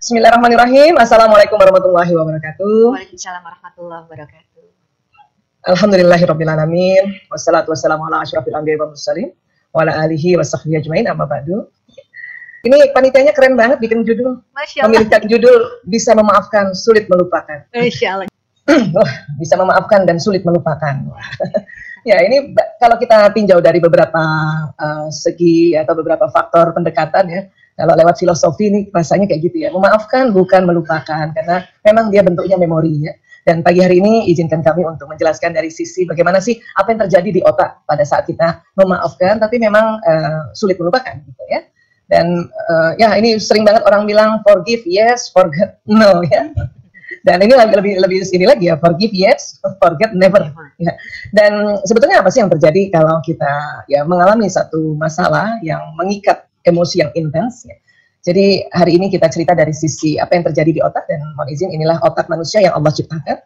Bismillahirrahmanirrahim. Assalamualaikum warahmatullahi wabarakatuh. Waalaikumsalam warahmatullahi wabarakatuh. Alhamdulillahirrabbilalamin. Wassalatu wassalamu ala asyrafil anbiya'i wal mursalin wa ala alihi wa sahbihi ajmain, amma ba'du. Ini panitianya keren banget bikin judul. Masya Allah. Memilihkan judul bisa memaafkan, sulit melupakan. Masya Allah. Bisa memaafkan dan sulit melupakan. Ya, ini kalau kita tinjau dari beberapa segi atau beberapa faktor pendekatan ya. Kalau lewat filosofi ini rasanya kayak gitu ya. Memaafkan bukan melupakan, karena memang dia bentuknya memori ya. Dan pagi hari ini izinkan kami untuk menjelaskan dari sisi bagaimana sih apa yang terjadi di otak pada saat kita memaafkan, tapi memang sulit melupakan gitu ya. Dan ya ini sering banget orang bilang forgive yes, forget no ya. Dan ini lebih sini lagi ya, forgive yes, forget never. Ya. Dan sebetulnya apa sih yang terjadi kalau kita ya mengalami satu masalah yang mengikat emosi yang intens ya. Jadi hari ini kita cerita dari sisi apa yang terjadi di otak, dan mohon izin inilah otak manusia yang Allah ciptakan.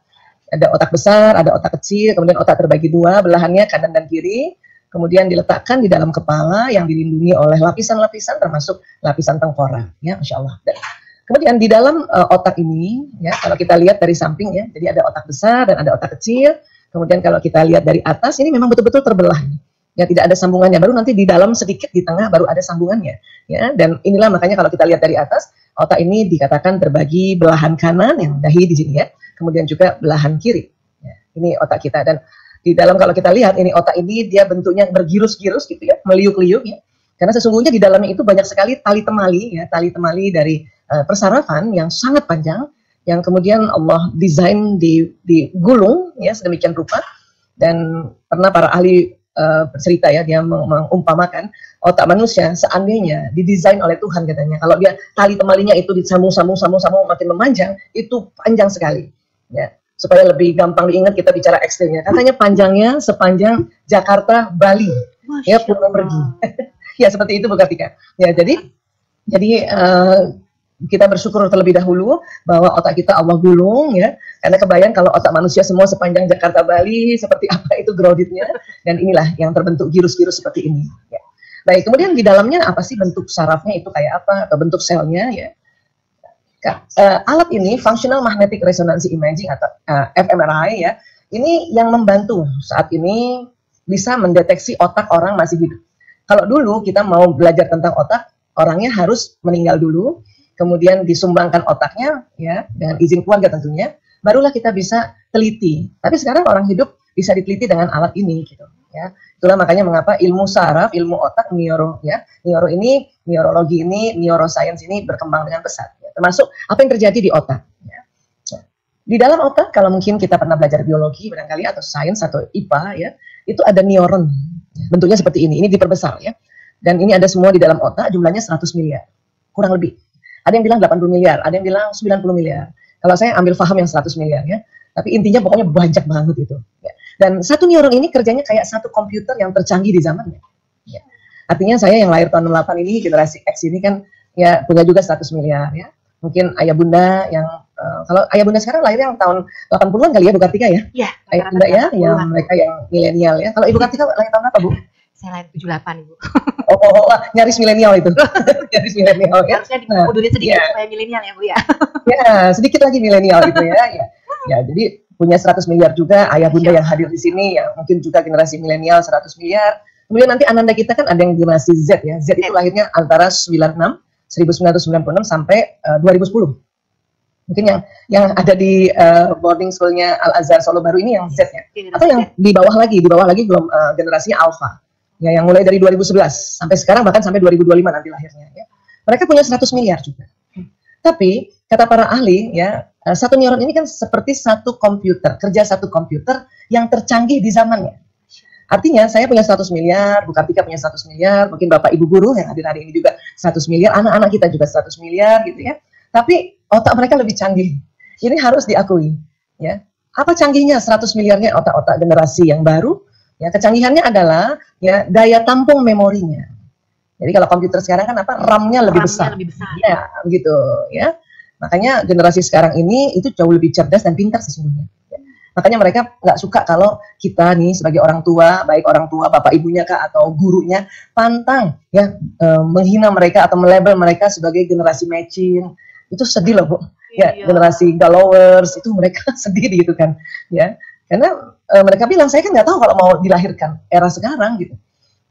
Ada otak besar, ada otak kecil, kemudian otak terbagi dua, belahannya kanan dan kiri, kemudian diletakkan di dalam kepala yang dilindungi oleh lapisan-lapisan termasuk lapisan tengkorak ya, Masya Allah. Dan kemudian di dalam otak ini ya, kalau kita lihat dari samping ya, jadi ada otak besar dan ada otak kecil. Kemudian kalau kita lihat dari atas ini memang betul-betul terbelah. Ya, tidak ada sambungannya, baru nanti di dalam sedikit di tengah baru ada sambungannya ya. Dan inilah makanya kalau kita lihat dari atas, otak ini dikatakan terbagi belahan kanan yang dahi di sini ya, kemudian juga belahan kiri ya. Ini otak kita, dan di dalam kalau kita lihat ini otak ini dia bentuknya bergirus-girus gitu ya, meliuk-liuk ya, karena sesungguhnya di dalamnya itu banyak sekali tali temali ya, tali temali dari persarafan yang sangat panjang, yang kemudian Allah desain digulung ya sedemikian rupa. Dan pernah para ahli bercerita ya, dia mengumpamakan otak manusia seandainya didesain oleh Tuhan katanya, kalau dia tali temalinya itu disambung makin memanjang, itu panjang sekali ya. Supaya lebih gampang diingat kita bicara ekstrimnya, katanya panjangnya sepanjang Jakarta Bali ya, pulang pergi. Ya seperti itu Bu Kartika ya. Jadi kita bersyukur terlebih dahulu bahwa otak kita Allah gulung ya, karena kebayang kalau otak manusia semua sepanjang Jakarta Bali, seperti apa itu groundednya, dan inilah yang terbentuk girus-girus seperti ini ya. Baik, kemudian di dalamnya apa sih bentuk sarafnya itu kayak apa, atau bentuk selnya ya. Alat ini Functional Magnetic Resonance Imaging atau fMRI ya, ini yang membantu saat ini bisa mendeteksi otak orang masih hidup. Kalau dulu kita mau belajar tentang otak, orangnya harus meninggal dulu, kemudian disumbangkan otaknya ya, dengan izin keluarga tentunya, barulah kita bisa teliti. Tapi sekarang orang hidup bisa diteliti dengan alat ini gitu ya. Itulah makanya mengapa ilmu saraf, ilmu otak, neuro ya, neurologi ini, neuroscience ini berkembang dengan pesat ya. Termasuk apa yang terjadi di otak ya. Di dalam otak, kalau mungkin kita pernah belajar biologi barangkali atau sains atau IPA ya, itu ada neuron ya. Bentuknya seperti ini diperbesar ya. Dan ini ada semua di dalam otak, jumlahnya 100 miliar kurang lebih. Ada yang bilang 80 miliar, ada yang bilang 90 miliar. Kalau saya ambil paham yang 100 miliar ya. Tapi intinya pokoknya banyak banget itu. Ya. Dan satu neuron ini kerjanya kayak satu komputer yang tercanggih di zamannya. Ya. Artinya saya yang lahir tahun 68 ini, generasi X ini kan ya punya juga 100 miliar ya. Mungkin ayah bunda yang, kalau ayah bunda sekarang lahir yang tahun 80-an kali ya Bu Kartika ya? Iya. Ayah bunda ya, yang mereka yang milenial ya. Kalau Ibu Kartika lahir tahun apa Bu? Saya lahir 78 Ibu. Nyaris milenial itu. Nyaris milenial ya. Harusnya dimundurin sedikit supaya milenial ya Bu ya. Ya, sedikit lagi milenial gitu ya. Ya, jadi punya 100 miliar juga ayah bunda yang hadir di sini ya, mungkin juga generasi milenial 100 miliar. Kemudian nanti ananda kita kan ada yang generasi Z ya. Z itu lahirnya antara 1996 sampai 2010. Mungkin yang ada di boarding schoolnya Al Azhar Solo Baru ini yang Z ya. Atau yang di bawah lagi belum generasinya Alpha. Ya, yang mulai dari 2011 sampai sekarang, bahkan sampai 2025 nanti lahirnya ya. Mereka punya 100 miliar juga. Tapi kata para ahli ya, satu neuron ini kan seperti satu komputer, kerja satu komputer yang tercanggih di zamannya. Artinya saya punya 100 miliar, Bu Kartika punya 100 miliar, mungkin Bapak Ibu guru yang hadir hari ini juga 100 miliar, anak-anak kita juga 100 miliar gitu ya. Tapi otak mereka lebih canggih. Ini harus diakui ya. Apa canggihnya 100 miliarnya otak-otak generasi yang baru? Ya, kecanggihannya adalah ya daya tampung memorinya. Jadi kalau komputer sekarang kan apa, RAM-nya lebih besar. Ya, begitu ya. Makanya generasi sekarang ini itu jauh lebih cerdas dan pintar sesungguhnya. Ya. Makanya mereka nggak suka kalau kita nih sebagai orang tua, baik orang tua bapak ibunya kah atau gurunya, pantang ya menghina mereka atau melabel mereka sebagai generasi mecin, itu sedih loh Bu. Ya, Iya. generasi galowers itu mereka sedih gitu kan, ya. Karena mereka bilang saya kan nggak tahu kalau mau dilahirkan era sekarang gitu.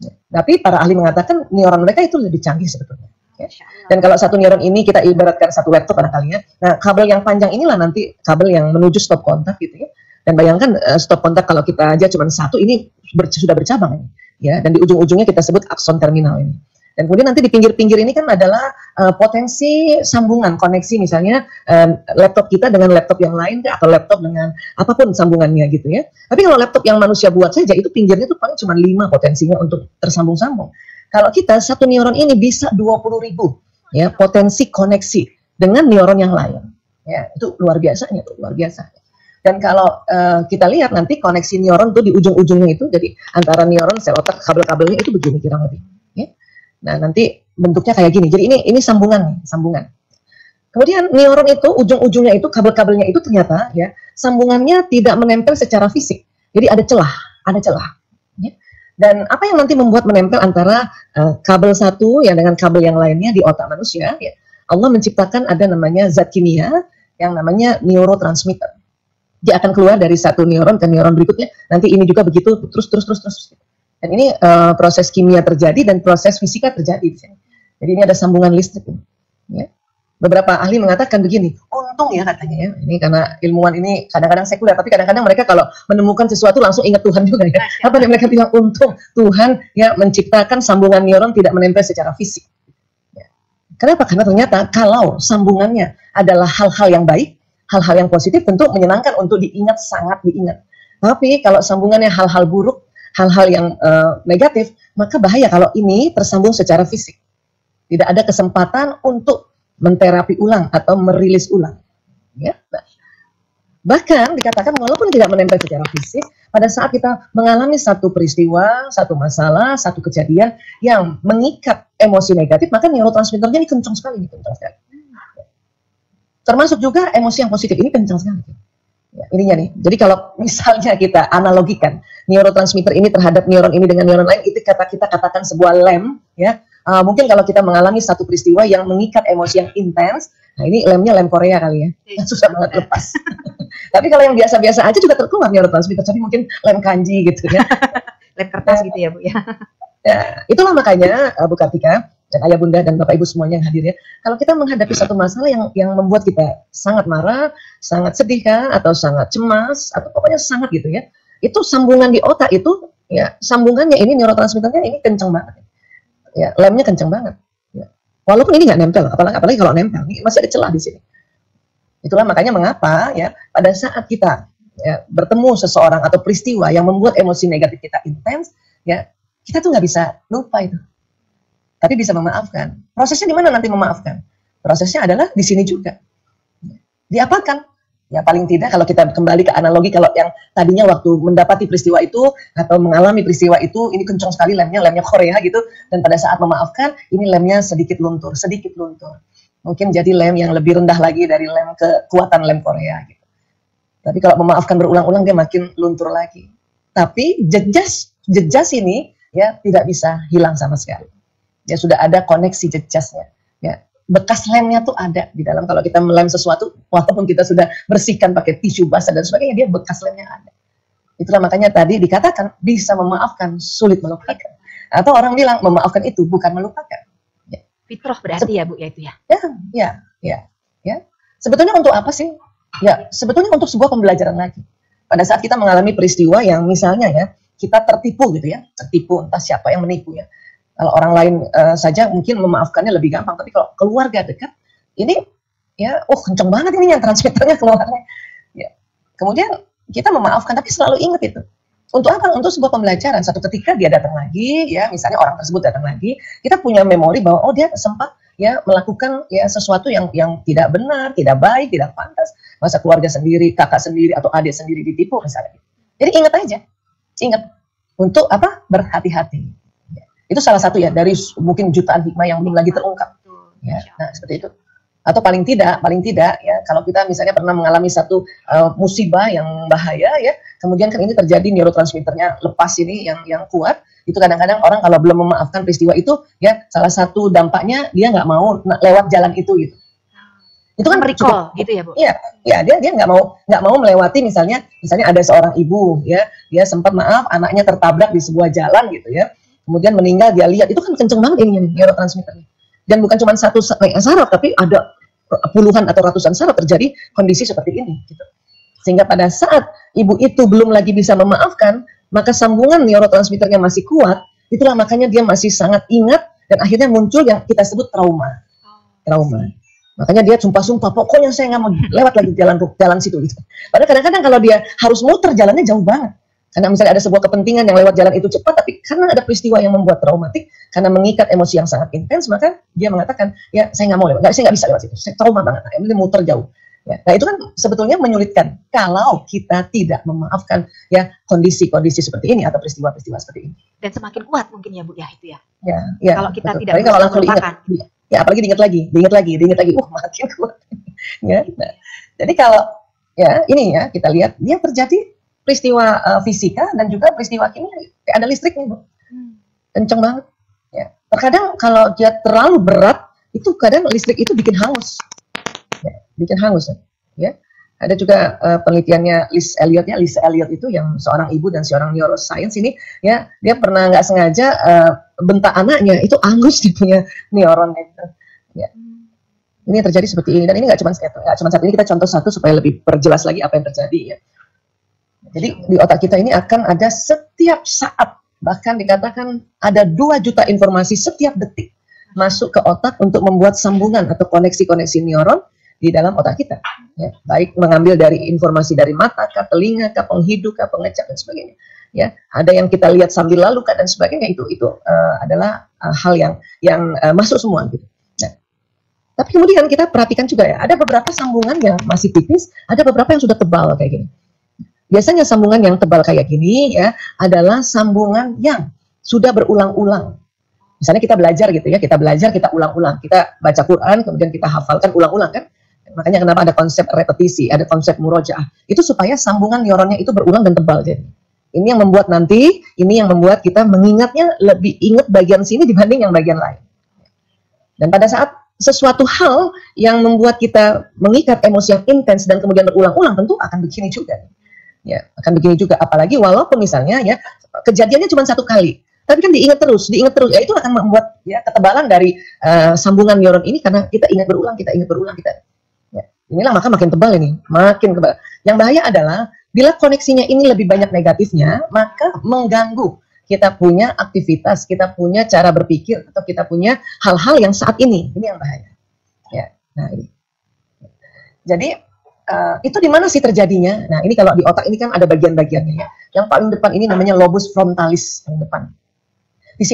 Ya. Tapi para ahli mengatakan neuron mereka itu lebih canggih sebetulnya. Ya. Masya Allah. Dan kalau satu neuron ini kita ibaratkan satu laptop barangkali ya. Nah, kabel yang panjang inilah nanti kabel yang menuju stop kontak gitu ya. Dan bayangkan stop kontak kalau kita aja cuma satu ini sudah bercabang ini, ya. Dan di ujung-ujungnya kita sebut akson terminal ini. Dan kemudian nanti di pinggir-pinggir ini kan adalah potensi sambungan koneksi misalnya laptop kita dengan laptop yang lain atau laptop dengan apapun sambungannya gitu ya. Tapi kalau laptop yang manusia buat saja itu pinggirnya tuh paling cuma 5 potensinya untuk tersambung-sambung. Kalau kita satu neuron ini bisa 20.000 ya potensi koneksi dengan neuron yang lain. Ya, itu luar biasanya tuh, luar biasa. Dan kalau kita lihat nanti koneksi neuron tuh di ujung-ujungnya itu jadi antara neuron sel otak kabel-kabelnya itu begini kurang lebih. Ya. Nah, nanti bentuknya kayak gini. Jadi ini sambungan nih, sambungan. Kemudian neuron itu ujung-ujungnya itu kabel-kabelnya itu ternyata ya sambungannya tidak menempel secara fisik. Jadi ada celah, ada celah. Ya. Dan apa yang nanti membuat menempel antara kabel satu yang dengan kabel yang lainnya di otak manusia? Ya, Allah menciptakan ada namanya zat kimia yang namanya neurotransmitter. Dia akan keluar dari satu neuron ke neuron berikutnya. Nanti ini juga begitu terus. Dan ini proses kimia terjadi dan proses fisika terjadi di sini. Jadi ini ada sambungan listrik. Ya. Beberapa ahli mengatakan begini, untung ya katanya ya. Ini karena ilmuwan ini kadang-kadang sekuler, tapi kadang-kadang mereka kalau menemukan sesuatu langsung ingat Tuhan juga ya. Apa yang mereka bilang untung Tuhan ya menciptakan sambungan neuron tidak menempel secara fisik. Ya. Kenapa? Karena ternyata kalau sambungannya adalah hal-hal yang baik, hal-hal yang positif tentu menyenangkan untuk diingat, sangat diingat. Tapi kalau sambungannya hal-hal buruk, hal-hal yang negatif, maka bahaya kalau ini tersambung secara fisik. Tidak ada kesempatan untuk menterapi ulang atau merilis ulang. Ya. Nah, bahkan dikatakan walaupun tidak menempel secara fisik, pada saat kita mengalami satu peristiwa, satu masalah, satu kejadian yang mengikat emosi negatif, maka neurotransmitternya ini kencang sekali, kencang sekali. Termasuk juga emosi yang positif ini kencang sekali. Ya, ininya nih. Jadi kalau misalnya kita analogikan neurotransmitter ini terhadap neuron ini dengan neuron lain, itu kita katakan sebuah lem, ya. Mungkin kalau kita mengalami satu peristiwa yang mengikat emosi yang intens, nah ini lemnya lem Korea kali ya, yang susah banget lepas. Tapi kalau yang biasa-biasa aja juga terkeluar neurotransmitter, tapi mungkin lem kanji gitu ya. Lem kertas gitu ya Bu ya. Ya, itulah makanya Bu Kartika dan Ayah Bunda dan Bapak Ibu semuanya yang hadir ya. Kalau kita menghadapi satu masalah yang membuat kita sangat marah, sangat sedih kan, atau sangat cemas, atau pokoknya sangat gitu ya. Itu sambungan di otak itu, ya sambungannya ini neurotransmitternya ini kencang banget. Ya, lemnya kencang banget. Ya. Walaupun ini nggak nempel, apalagi kalau nempel, ini masih ada celah di sini. Itulah makanya mengapa ya pada saat kita ya, bertemu seseorang atau peristiwa yang membuat emosi negatif kita intens, ya kita tuh nggak bisa lupa itu. Tapi bisa memaafkan. Prosesnya di mana nanti memaafkan? Prosesnya adalah di sini juga. Diapakan? Ya paling tidak kalau kita kembali ke analogi kalau yang tadinya waktu mendapati peristiwa itu atau mengalami peristiwa itu ini kencang sekali lemnya Korea gitu, dan pada saat memaafkan ini lemnya sedikit luntur. Mungkin jadi lem yang lebih rendah lagi dari lem kekuatan lem Korea gitu. Tapi kalau memaafkan berulang-ulang dia makin luntur lagi. Tapi jejas ini ya tidak bisa hilang sama sekali. Ya sudah ada koneksi jejasnya. Ya. Bekas lemnya tuh ada di dalam. Kalau kita melem sesuatu, walaupun kita sudah bersihkan pakai tisu basah dan sebagainya, dia bekas lemnya ada. Itulah makanya tadi dikatakan bisa memaafkan, sulit melupakan. Atau orang bilang memaafkan itu bukan melupakan. Ya. Fitrah berarti ya Bu ya itu ya. Ya. Sebetulnya untuk apa sih? Ya, sebetulnya untuk sebuah pembelajaran lagi. Pada saat kita mengalami peristiwa yang misalnya ya kita tertipu gitu ya, tertipu entah siapa yang menipu ya. Kalau orang lain saja mungkin memaafkannya lebih gampang, tapi kalau keluarga dekat, ini ya, kenceng banget ini yang transmitternya keluarnya. Ya. Kemudian kita memaafkan, tapi selalu ingat itu. Untuk apa? Untuk sebuah pembelajaran. Satu ketika dia datang lagi, ya misalnya orang tersebut datang lagi, kita punya memori bahwa dia sempat ya melakukan ya sesuatu yang tidak benar, tidak baik, tidak pantas. Masa keluarga sendiri, kakak sendiri atau adik sendiri ditipu misalnya. Jadi ingat aja, ingat untuk apa? Berhati-hati. Itu salah satu ya dari mungkin jutaan hikmah yang belum lagi terungkap. Ya, nah seperti itu. Atau paling tidak ya kalau kita misalnya pernah mengalami satu musibah yang bahaya ya, kemudian kan ini terjadi neurotransmitternya lepas ini yang kuat, itu kadang-kadang orang kalau belum memaafkan peristiwa itu ya salah satu dampaknya dia nggak mau lewat jalan itu gitu. Itu kan recall gitu ya, Bu? Iya, ya dia nggak mau melewati misalnya ada seorang ibu ya, dia sempat maaf anaknya tertabrak di sebuah jalan gitu ya, kemudian meninggal, dia lihat itu kan kenceng banget ini neurotransmitternya, dan bukan cuma satu saraf tapi ada puluhan atau ratusan saraf terjadi kondisi seperti ini gitu. Sehingga pada saat ibu itu belum lagi bisa memaafkan, maka sambungan neurotransmitternya masih kuat, itulah makanya dia masih sangat ingat dan akhirnya muncul yang kita sebut trauma. Makanya dia sumpah-sumpah, pokoknya saya nggak mau lewat lagi jalan situ gitu. Padahal kadang-kadang kalau dia harus muter jalannya jauh banget. Karena misalnya ada sebuah kepentingan yang lewat jalan itu cepat, tapi karena ada peristiwa yang membuat traumatik, karena mengikat emosi yang sangat intens, maka dia mengatakan, ya saya nggak mau lewat, saya nggak bisa lewat situ, saya trauma banget, ini muter jauh. Ya, nah itu kan sebetulnya menyulitkan kalau kita tidak memaafkan ya kondisi-kondisi seperti ini atau peristiwa-peristiwa seperti ini. Dan semakin kuat mungkin ya Bu ya itu ya. Ya kalau kita betul. tidak kalau langsung diingat, ya apalagi diingat lagi, makin kuat. Ya, nah, jadi kalau ya ini ya kita lihat dia terjadi peristiwa fisika dan juga peristiwa kimia, ada listrik nih Bu, kenceng banget. Ya, terkadang kalau dia terlalu berat itu kadang listrik itu bikin hangus. Ya. Ada juga penelitiannya Liz Elliott itu yang seorang ibu dan seorang neuroscience ini ya, dia pernah nggak sengaja bentak anaknya itu angus di punya neuron itu. Ya. Ini terjadi seperti ini, dan ini nggak cuma satu, ini kita contoh satu supaya lebih perjelas lagi apa yang terjadi ya. Jadi di otak kita ini akan ada setiap saat, bahkan dikatakan ada 2 juta informasi setiap detik masuk ke otak untuk membuat sambungan atau koneksi-koneksi neuron di dalam otak kita, ya, baik mengambil dari informasi dari mata, telinga, penghidup, pengecap dan sebagainya. Ya, ada yang kita lihat sambil lalu dan sebagainya, itu adalah hal yang masuk semua gitu. Nah, tapi kemudian kita perhatikan juga ya, ada beberapa sambungan yang masih tipis, ada beberapa yang sudah tebal kayak gini. Biasanya sambungan yang tebal kayak gini ya adalah sambungan yang sudah berulang-ulang. Misalnya kita belajar gitu ya, kita ulang-ulang, kita baca Quran, kemudian kita hafalkan ulang-ulang kan. Makanya kenapa ada konsep repetisi, ada konsep murojaah. Itu supaya sambungan neuronnya itu berulang dan tebal. Jadi ini yang membuat kita mengingatnya lebih ingat bagian sini dibanding yang bagian lain. Dan pada saat sesuatu hal yang membuat kita mengikat emosi yang intens dan kemudian berulang-ulang, tentu akan begini juga. Ya, akan begini juga. Apalagi walaupun misalnya ya kejadiannya cuma 1 kali, tapi kan diingat terus, ya itu akan membuat ya ketebalan dari sambungan neuron ini, karena kita ingat berulang. Inilah maka makin tebal ini, makin tebal. Yang bahaya adalah bila koneksinya ini lebih banyak negatifnya, maka mengganggu kita punya aktivitas, kita punya cara berpikir, atau kita punya hal-hal yang saat ini. Ini yang bahaya. Ya, nah ini. Jadi itu di mana sih terjadinya? Nah ini kalau di otak ini kan ada bagian-bagiannya ya. Yang paling depan ini namanya lobus frontalis paling depan. Di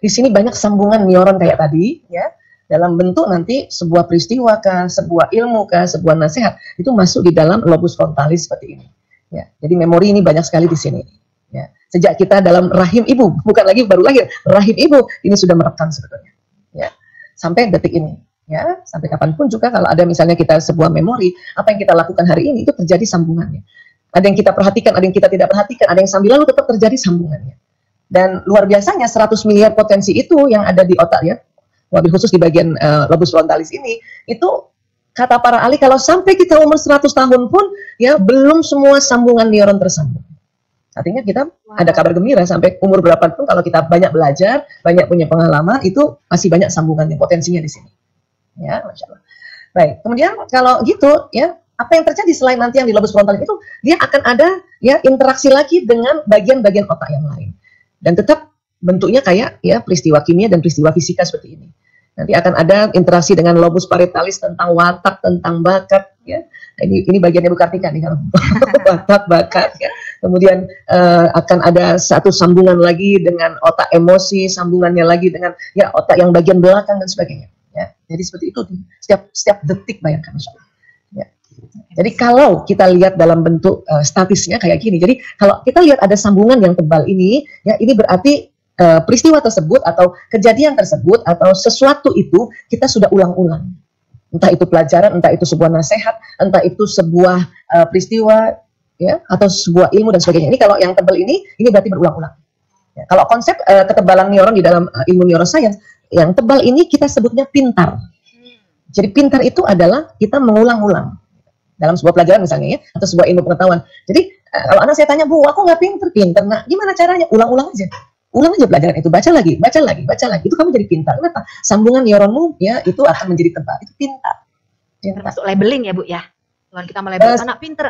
sini banyak sambungan neuron kayak tadi ya. Dalam bentuk nanti sebuah peristiwa kah, sebuah ilmu kah, sebuah nasihat, itu masuk di dalam lobus frontalis seperti ini. Ya, jadi memori ini banyak sekali di sini. Ya, sejak kita dalam rahim ibu, bukan lagi baru lahir, rahim ibu ini sudah merekam sebetulnya. Ya, sampai detik ini. Ya, sampai kapanpun juga kalau ada misalnya kita sebuah memori, apa yang kita lakukan hari ini itu terjadi sambungannya. Ada yang kita perhatikan, ada yang kita tidak perhatikan, ada yang sambil lalu tetap terjadi sambungannya. Dan luar biasanya 100 miliar potensi itu yang ada di otak ya. Wabil khusus di bagian lobus frontalis ini, itu kata para ahli kalau sampai kita umur 100 tahun pun ya belum semua sambungan neuron tersambung. Artinya kita ada kabar gembira sampai umur berapapun kalau kita banyak belajar, banyak punya pengalaman, itu masih banyak sambungannya, potensinya di sini. Ya, Masya Allah. Baik, kemudian kalau gitu ya, apa yang terjadi selain nanti yang di lobus frontalis itu, dia akan ada ya interaksi lagi dengan bagian-bagian otak yang lain. Dan tetap bentuknya kayak ya peristiwa kimia dan peristiwa fisika seperti ini. Nanti akan ada interaksi dengan lobus parietalis tentang watak, tentang bakat ya. Nah, ini bagiannya Bu Kartika nih kalau watak, bakat ya. Kemudian akan ada satu sambungan lagi dengan otak emosi, sambungannya lagi dengan ya otak yang bagian belakang dan sebagainya ya. Jadi seperti itu setiap detik, bayangkan ya. Jadi kalau kita lihat dalam bentuk statisnya kayak gini. Jadi kalau kita lihat ada sambungan yang tebal ini ya, ini berarti peristiwa tersebut atau kejadian tersebut atau sesuatu itu kita sudah ulang-ulang. Entah itu pelajaran, entah itu sebuah nasihat, entah itu sebuah peristiwa ya, atau sebuah ilmu dan sebagainya. Ini kalau yang tebal ini berarti berulang-ulang. Ya, kalau konsep ketebalan neuron di dalam ilmu neuroscience, yang tebal ini kita sebutnya pintar. Jadi pintar itu adalah kita mengulang-ulang dalam sebuah pelajaran misalnya ya, atau sebuah ilmu pengetahuan. Jadi kalau anak saya tanya, Bu, aku nggak pinter. Nah, gimana caranya? Ulang-ulang aja. Ulang aja pelajaran itu, baca lagi. Itu kamu jadi pintar. Kenapa? Sambungan neuronmu ya itu akan menjadi tebal. Itu pintar. Termasuk labeling ya, Bu ya. Tuhan kita melabel anak pinter.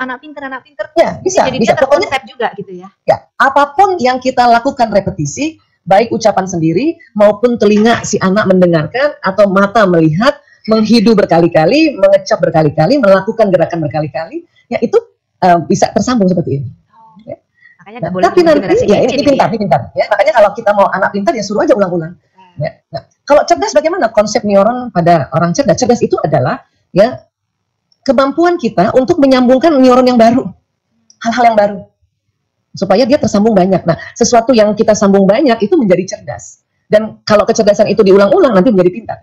Ya, bisa. Jadi dia terkonsep juga gitu ya. Ya, apapun yang kita lakukan repetisi, baik ucapan sendiri maupun telinga si anak mendengarkan atau mata melihat, menghidu berkali-kali, mengecap berkali-kali, melakukan gerakan berkali-kali, ya itu bisa tersambung seperti ini. Ya. Makanya Nah, tapi nanti ya ini pintar. Ya. Makanya kalau kita mau anak pintar ya suruh aja ulang-ulang. Ya. Nah, kalau cerdas bagaimana konsep neuron pada orang cerdas? Cerdas itu adalah ya kemampuan kita untuk menyambungkan neuron yang baru, hal-hal yang baru, supaya dia tersambung banyak. Nah, sesuatu yang kita sambung banyak itu menjadi cerdas. Dan kalau kecerdasan itu diulang-ulang nanti menjadi pintar.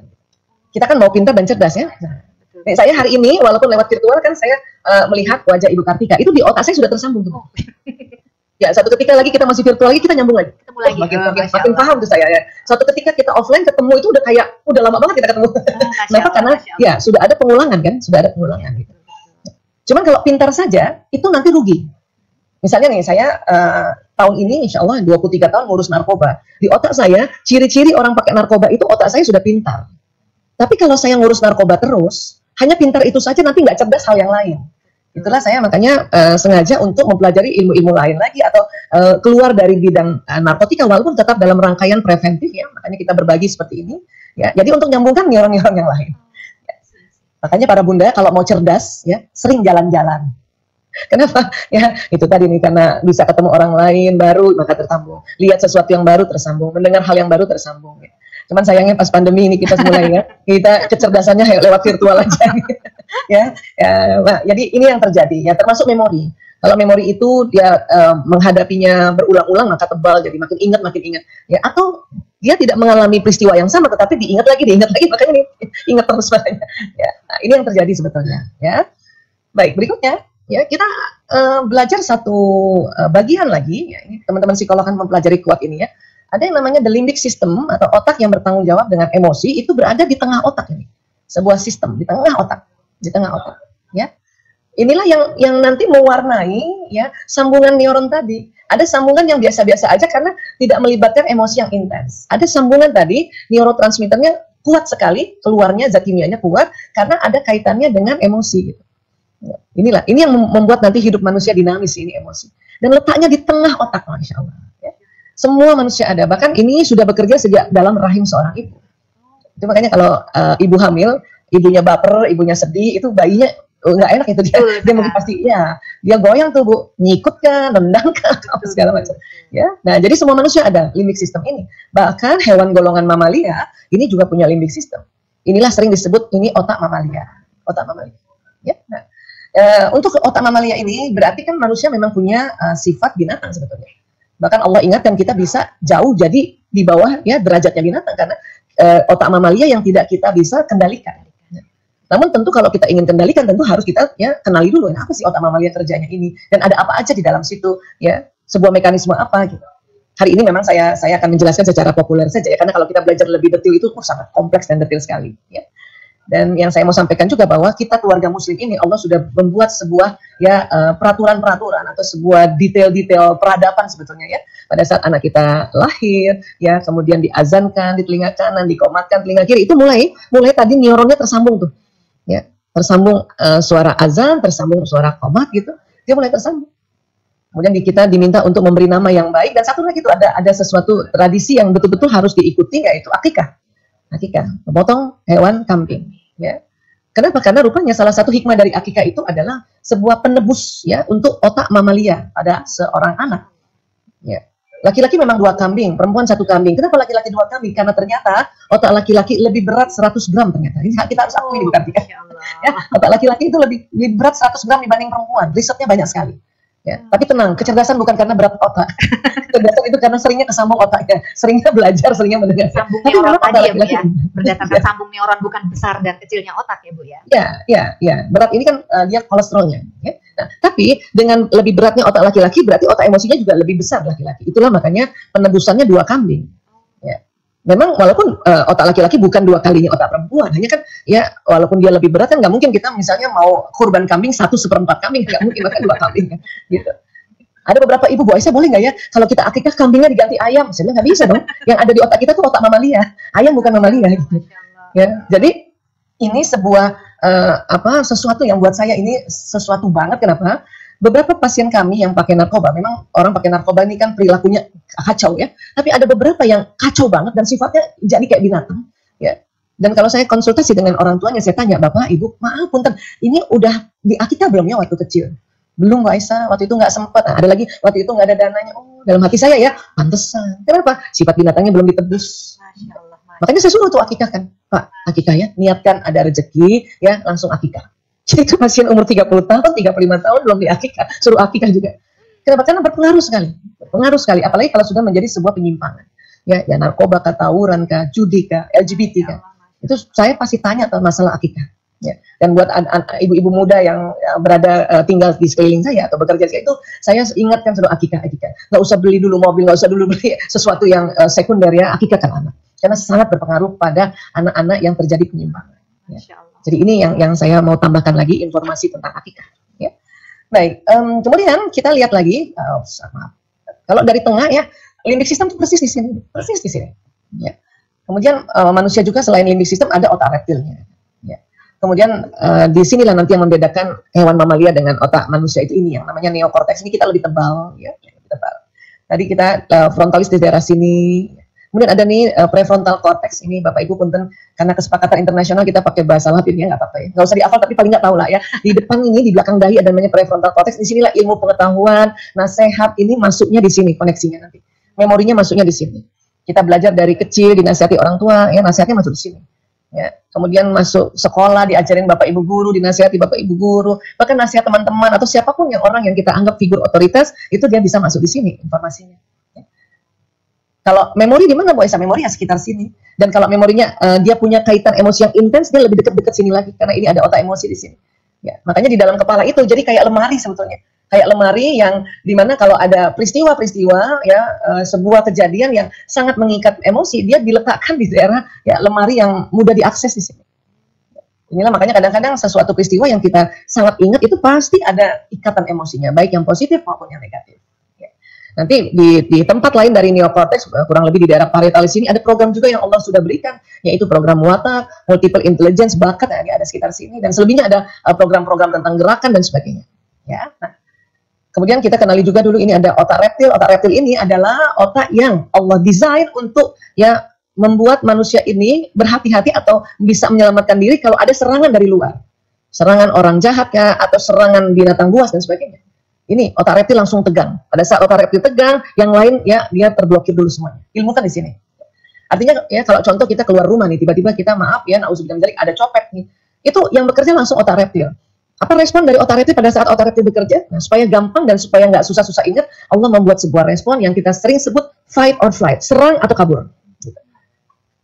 Kita kan mau pintar dan cerdas ya. Nah, saya hari ini walaupun lewat virtual kan saya melihat wajah Ibu Kartika, itu di otak saya sudah tersambung. Ya, satu ketika lagi kita masih virtual lagi, kita nyambung lagi. Makin paham tuh saya ya. Suatu ketika kita offline ketemu itu udah lama banget kita ketemu. Kenapa? Karena ya sudah ada pengulangan kan, gitu. Cuman kalau pintar saja itu nanti rugi. Misalnya nih saya tahun ini insya Allah 23 tahun ngurus narkoba. Di otak saya ciri-ciri orang pakai narkoba itu otak saya sudah pintar. Tapi kalau saya ngurus narkoba terus, hanya pintar itu saja nanti nggak cerdas hal yang lain. Itulah saya makanya sengaja untuk mempelajari ilmu-ilmu lain lagi atau keluar dari bidang narkotika walaupun tetap dalam rangkaian preventif ya. Makanya kita berbagi seperti ini ya. Jadi untuk menyambungkan neuron-neuron yang lain. Ya. Makanya para bunda kalau mau cerdas ya sering jalan-jalan. Kenapa? Ya itu tadi nih karena bisa ketemu orang lain baru maka tersambung. Lihat sesuatu yang baru tersambung, mendengar hal yang baru tersambung. Ya. Cuman sayangnya pas pandemi ini kita mulai ya, kita kecerdasannya lewat virtual aja. Nah, jadi ini yang terjadi ya termasuk memori. Kalau memori itu dia menghadapinya berulang-ulang maka tebal jadi makin ingat ya atau dia tidak mengalami peristiwa yang sama tetapi diingat lagi makanya ingat terus makanya. Ya, nah, ini yang terjadi sebetulnya ya. Baik, berikutnya ya kita belajar satu bagian lagi ya, ini teman-teman psikolog kan mempelajari kuat ini ya. Ada yang namanya the limbic system atau otak yang bertanggung jawab dengan emosi itu berada di tengah otak ini. Sebuah sistem di tengah otak, ya. Inilah yang nanti mewarnai ya sambungan neuron tadi. Ada sambungan yang biasa-biasa aja karena tidak melibatkan emosi yang intens. Ada sambungan tadi neurotransmitternya kuat sekali, keluarnya zat kimianya kuat karena ada kaitannya dengan emosi gitu. Ya, ini yang membuat nanti hidup manusia dinamis ini emosi. Dan letaknya di tengah otak, Masya Allah. Ya. Semua manusia ada, bahkan ini sudah bekerja sejak dalam rahim seorang ibu. Itu makanya kalau ibu hamil, ibunya baper, ibunya sedih, itu bayinya nggak enak itu dia mungkin pasti ya dia goyang tuh Bu, nyikut kan, nendang kan, segala macam. Ya, nah jadi semua manusia ada limbic system ini. Bahkan hewan golongan mamalia ini juga punya limbic system. Inilah sering disebut ini otak mamalia. Ya, nah, untuk otak mamalia ini berarti kan manusia memang punya sifat binatang sebetulnya. Bahkan Allah ingatkan kita bisa jauh jadi di bawah ya derajatnya binatang karena otak mamalia yang tidak kita bisa kendalikan. Namun tentu kalau kita ingin kendalikan tentu harus kita ya kenali dulu apa sih otak mamalia kerjanya ini dan ada apa aja di dalam situ ya sebuah mekanisme apa gitu. Hari ini memang saya akan menjelaskan secara populer saja ya karena kalau kita belajar lebih detail itu sangat kompleks dan detail sekali ya. Dan yang saya mau sampaikan juga bahwa kita keluarga muslim ini Allah sudah membuat sebuah ya peraturan-peraturan atau sebuah detail-detail peradaban sebetulnya ya pada saat anak kita lahir ya kemudian diazankan di telinga kanan dikomatkan telinga kiri itu mulai tadi neuronnya tersambung tuh ya tersambung suara azan tersambung suara qomat gitu dia mulai tersambung kemudian kita diminta untuk memberi nama yang baik dan satu lagi itu ada sesuatu tradisi yang betul-betul harus diikuti yaitu akikah memotong hewan kambing ya. Kenapa? Karena rupanya salah satu hikmah dari akikah itu adalah sebuah penebus ya untuk otak mamalia pada seorang anak. Ya. Laki-laki memang 2 kambing, perempuan 1 kambing. Kenapa laki-laki 2 kambing? Karena ternyata otak laki-laki lebih berat 100 gram ternyata. Ini kita harus akui bukan ya. Otak laki-laki itu lebih berat 100 gram dibanding perempuan. Risetnya banyak sekali. Ya, tapi tenang, kecerdasan bukan karena berat otak. Kecerdasan itu karena seringnya kesambung otaknya, seringnya belajar, seringnya mendengar. Sambung neuron tadi ya Bu ya, berdasarkan sambung neuron bukan besar dan kecilnya otak ya Bu ya. Ya. Berat ini kan dia kolesterolnya. Ya. Nah, tapi dengan lebih beratnya otak laki-laki berarti otak emosinya juga lebih besar laki-laki. Itulah makanya penebusannya 2 kambing. Ya. memang walaupun otak laki-laki bukan 2 kalinya otak perempuan, hanya kan ya walaupun dia lebih berat kan nggak mungkin kita misalnya mau kurban kambing 1/4 kambing, nggak mungkin, bahkan 2 kambing kan, gitu. Ada beberapa ibu, Bu Aisyah boleh nggak ya kalau kita akikah kambingnya diganti ayam? Saya bilang nggak bisa dong. Yang ada di otak kita tuh otak mamalia, ayam bukan mamalia gitu. Ya, jadi ini sebuah sesuatu yang buat saya ini sesuatu banget. Kenapa? Beberapa pasien kami yang pakai narkoba, memang orang pakai narkoba ini kan perilakunya kacau ya. Tapi ada beberapa yang kacau banget dan sifatnya jadi kayak binatang. Ya. Dan kalau saya konsultasi dengan orang tuanya, saya tanya, Bapak, Ibu, maaf punten, ini udah di akikah belum ya waktu kecil? Belum, Mbak Aisyah, waktu itu nggak sempat. Nah, ada lagi, waktu itu nggak ada dananya. Oh, dalam hati saya ya, pantesan. Kenapa? Sifat binatangnya belum ditebus. Masya Allah, makanya saya suruh tuh akikah kan, Pak, akikah ya, niatkan ada rezeki, ya langsung akikah. Jadi itu pasien umur 30 tahun, 35 tahun belum diakikah, suruh akikah juga. Kenapa? Karena berpengaruh sekali, apalagi kalau sudah menjadi sebuah penyimpangan. Ya narkoba, tawuran, judi, LGBT, itu saya pasti tanya tentang masalah akikah. Ya. Dan buat ibu-ibu muda yang berada tinggal di sekeliling saya atau bekerja itu, saya ingatkan suruh akikah. Nggak usah beli dulu mobil, nggak usah dulu beli sesuatu yang sekunder ya, akikahkan anak. Karena sangat berpengaruh pada anak-anak yang terjadi penyimpangan. Ya. Jadi ini yang saya mau tambahkan lagi informasi tentang akikah. Ya. Baik, kemudian kita lihat lagi, kalau dari tengah ya, limbik sistem itu persis di sini. Ya. Kemudian manusia juga selain limbik sistem ada otak reptilnya. Kemudian di sinilah nanti yang membedakan hewan mamalia dengan otak manusia itu ini yang namanya neokortex. Ini kita lebih tebal, ya, lebih tebal. Tadi kita frontalis di daerah sini. Kemudian ada nih prefrontal cortex ini, Bapak Ibu punten, karena kesepakatan internasional kita pakai bahasa Latin ya, nggak apa-apa ya. Nggak usah dihafal tapi paling nggak tahu lah ya. Di depan ini, di belakang dahi ada namanya prefrontal cortex. Di sinilah ilmu pengetahuan, nasihat ini masuknya di sini koneksinya nanti. Memorinya masuknya di sini. Kita belajar dari kecil dinasihati orang tua, ya nasihatnya masuk di sini. Ya, kemudian masuk sekolah diajarin Bapak Ibu guru, dinasihati Bapak Ibu guru, bahkan nasihat teman-teman atau siapapun yang orang yang kita anggap figur otoritas itu dia bisa masuk di sini informasinya. Ya. Kalau memori di mana Bu Aisyah? Memori ya sekitar sini. Dan kalau memorinya dia punya kaitan emosi yang intens, dia lebih dekat-dekat sini lagi karena ini ada otak emosi di sini. Ya, makanya di dalam kepala itu jadi kayak lemari sebetulnya. Kayak lemari yang dimana kalau ada peristiwa-peristiwa ya sebuah kejadian yang sangat mengikat emosi, dia diletakkan di daerah ya lemari yang mudah diakses di sini. Inilah makanya kadang-kadang sesuatu peristiwa yang kita sangat ingat itu pasti ada ikatan emosinya, baik yang positif maupun yang negatif. Ya. Nanti di tempat lain dari neokortex, kurang lebih di daerah parietalis ini ada program juga yang Allah sudah berikan, yaitu program watak, multiple intelligence, bakat ya, ada sekitar sini, dan selebihnya ada program-program tentang gerakan dan sebagainya. Ya. Nah, kemudian kita kenali juga dulu ini ada otak reptil. Otak reptil ini adalah otak yang Allah desain untuk ya membuat manusia ini berhati-hati atau bisa menyelamatkan diri kalau ada serangan dari luar. Serangan orang jahat ya, atau serangan binatang buas dan sebagainya. Ini otak reptil langsung tegang. Pada saat otak reptil tegang, yang lain ya dia terblokir dulu semuanya. Ilmu kan di sini. Artinya ya kalau contoh kita keluar rumah nih, tiba-tiba kita maaf ya, nauzubillah min dzalik, ada copet nih. Itu yang bekerja langsung otak reptil. Apa respon dari otak reptil pada saat otak reptil bekerja? Nah, supaya gampang dan supaya nggak susah-susah ingat, Allah membuat sebuah respon yang kita sering sebut fight or flight, serang atau kabur. Gitu.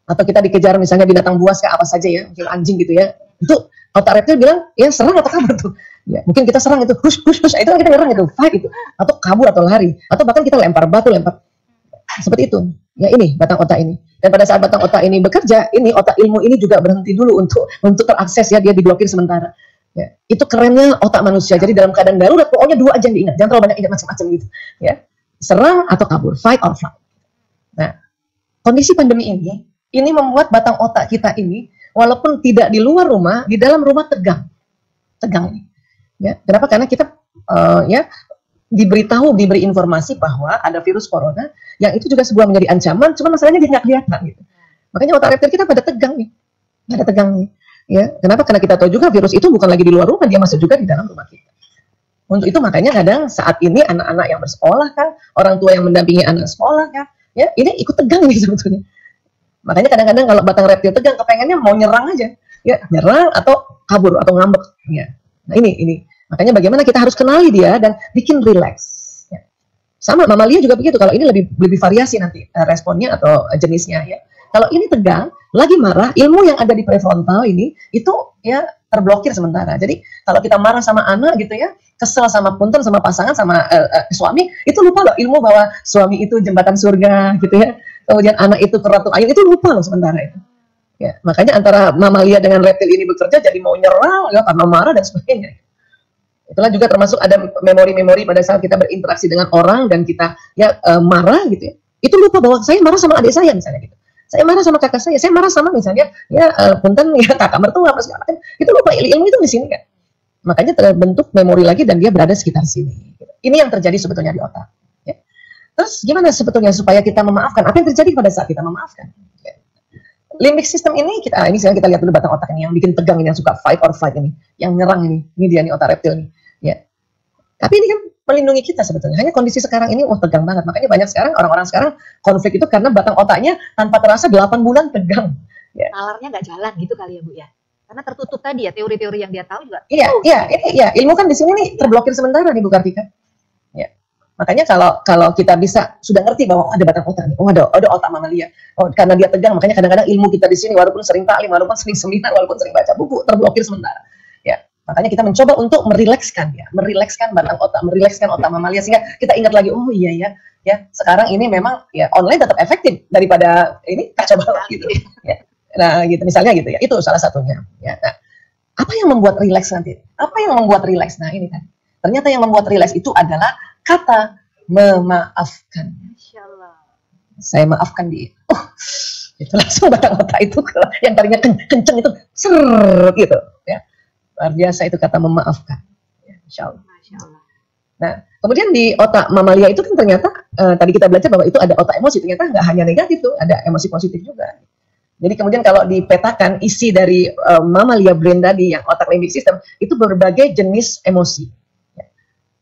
Atau kita dikejar misalnya binatang buas kayak apa saja ya, mungkin anjing gitu ya. Itu otak reptil bilang, ya serang atau kabur tuh. Ya, mungkin kita serang itu, hush, itu kita nyerang itu, fight itu, atau kabur atau lari, atau bahkan kita lempar batu, seperti itu. Ya ini batang otak ini. Dan pada saat batang otak ini bekerja, ini otak ilmu ini juga berhenti dulu untuk terakses ya, dia diblokir sementara. Ya, itu kerennya otak manusia. Jadi dalam keadaan darurat pokoknya 2 aja yang diingat, jangan terlalu banyak ingat macam-macam gitu. Ya, serang atau kabur, fight or flight. Nah, kondisi pandemi ini membuat batang otak kita ini, walaupun tidak di luar rumah, di dalam rumah tegang ini. Ya, kenapa? Karena kita ya diberi informasi bahwa ada virus corona yang itu juga sebuah menjadi ancaman, cuma masalahnya dia nggak kelihatan gitu. Makanya otak reptil kita pada tegang nih. Ya, kenapa? Karena kita tahu juga virus itu bukan lagi di luar rumah, dia masuk juga di dalam rumah kita. Untuk itu makanya kadang saat ini anak-anak yang bersekolah kan, orang tua yang mendampingi anak sekolah kan, ya ini ikut tegang nih sebetulnya. Makanya kadang-kadang kalau batang reptil tegang, kepengennya mau nyerang aja, ya nyerang atau kabur atau ngambek. Ya. Nah ini makanya bagaimana kita harus kenali dia dan bikin relax. Ya. Sama mamalia juga begitu. Kalau ini lebih variasi nanti responnya atau jenisnya ya. Kalau ini tegang, lagi marah, ilmu yang ada di prefrontal ini itu ya terblokir sementara. Jadi kalau kita marah sama anak gitu ya, kesel sama punten, sama pasangan, sama suami, itu lupa loh ilmu bahwa suami itu jembatan surga gitu ya. kemudian anak itu ke Ratu Ayun, itu lupa loh sementara itu. Ya, makanya antara mamalia dengan reptil ini bekerja jadi mau nyerang ya, karena marah dan sebagainya. Itulah juga termasuk ada memori-memori pada saat kita berinteraksi dengan orang dan kita ya marah gitu ya. Itu lupa bahwa saya marah sama adik saya misalnya gitu. Saya marah sama kakak saya marah sama misalnya ya punten ya kakak mertua apa segala macam. Itu lupa ilmu itu di sini kan. Makanya terbentuk memori lagi dan dia berada sekitar sini. Ini yang terjadi sebetulnya di otak. Ya. Terus gimana sebetulnya supaya kita memaafkan? Apa yang terjadi pada saat kita memaafkan? Ya. Limbic system ini ini sekarang kita lihat dulu batang otak ini yang bikin tegang ini, yang suka fight or flight ini, yang nyerang ini dia nih otak reptil nih. Ya. Tapi ini kan melindungi kita sebetulnya. Hanya kondisi sekarang ini tegang banget. Makanya banyak sekarang orang-orang sekarang konflik itu karena batang otaknya tanpa terasa 8 bulan tegang. Ya. Nalarnya nggak jalan gitu kali ya Bu ya. Karena tertutup tadi ya teori-teori yang dia tahu juga. Iya, ilmu kan di sini nih terblokir sementara nih Bu Kartika. Ya. Makanya kalau kita bisa sudah ngerti bahwa ada batang otak nih, ada otak mamalia. Karena dia tegang, makanya kadang-kadang ilmu kita di sini walaupun sering taklim, walaupun sering seminar, walaupun sering baca buku terblokir sementara. Ya. Makanya kita mencoba untuk merilekskan batang otak, merilekskan otak mamalia sehingga kita ingat lagi, oh iya ya, sekarang ini memang ya online tetap efektif daripada ini kacau balau gitu. Ya. Nah, gitu misalnya gitu ya. Itu salah satunya. Ya. Nah, apa yang membuat rileks nanti? Apa yang membuat rileks? Nah, ini kan. Ternyata yang membuat rileks itu adalah kata memaafkan. Insyaallah. Saya maafkan dia. Itu langsung batang otak itu yang tadinya kenceng itu ser gitu ya. Luar biasa itu kata memaafkan. Ya, Insyaallah. Nah, kemudian di otak mamalia itu kan ternyata tadi kita belajar bahwa itu ada otak emosi. Ternyata nggak hanya negatif tuh, ada emosi positif juga. Jadi kemudian kalau dipetakan isi dari mamalia brain tadi yang otak limbic system itu berbagai jenis emosi. Ya.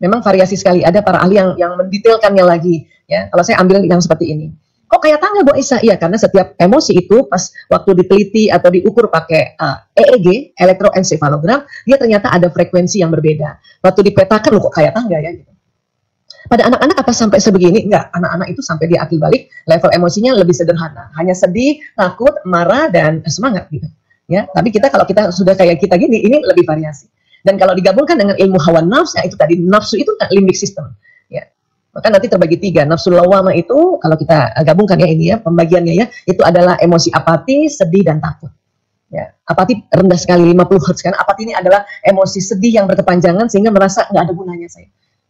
Memang variasi sekali. Ada para ahli yang mendetailkannya lagi. Ya, kalau saya ambil yang seperti ini. Kok kayak tangga Bu Isa? Iya, karena setiap emosi itu pas waktu diteliti atau diukur pakai EEG, elektroencephalogram, dia ternyata ada frekuensi yang berbeda. Waktu dipetakan, loh kok kayak tangga ya gitu. Pada anak-anak apa sampai sebegini? Enggak, anak-anak itu sampai dia akil balik, level emosinya lebih sederhana. Hanya sedih, takut, marah, dan semangat gitu. Ya, tapi kalau kita sudah kayak kita gini, ini lebih variasi. Dan kalau digabungkan dengan ilmu hawa nafsu, ya itu tadi nafsu itu limbic system. Ya. Maka nanti terbagi 3. Nafsu lawama itu kalau kita gabungkan ya ini ya pembagiannya ya, itu adalah emosi apati, sedih dan takut. Ya, apati rendah sekali 50 Hz kan. Apati ini adalah emosi sedih yang berkepanjangan sehingga merasa nggak ada gunanya saya.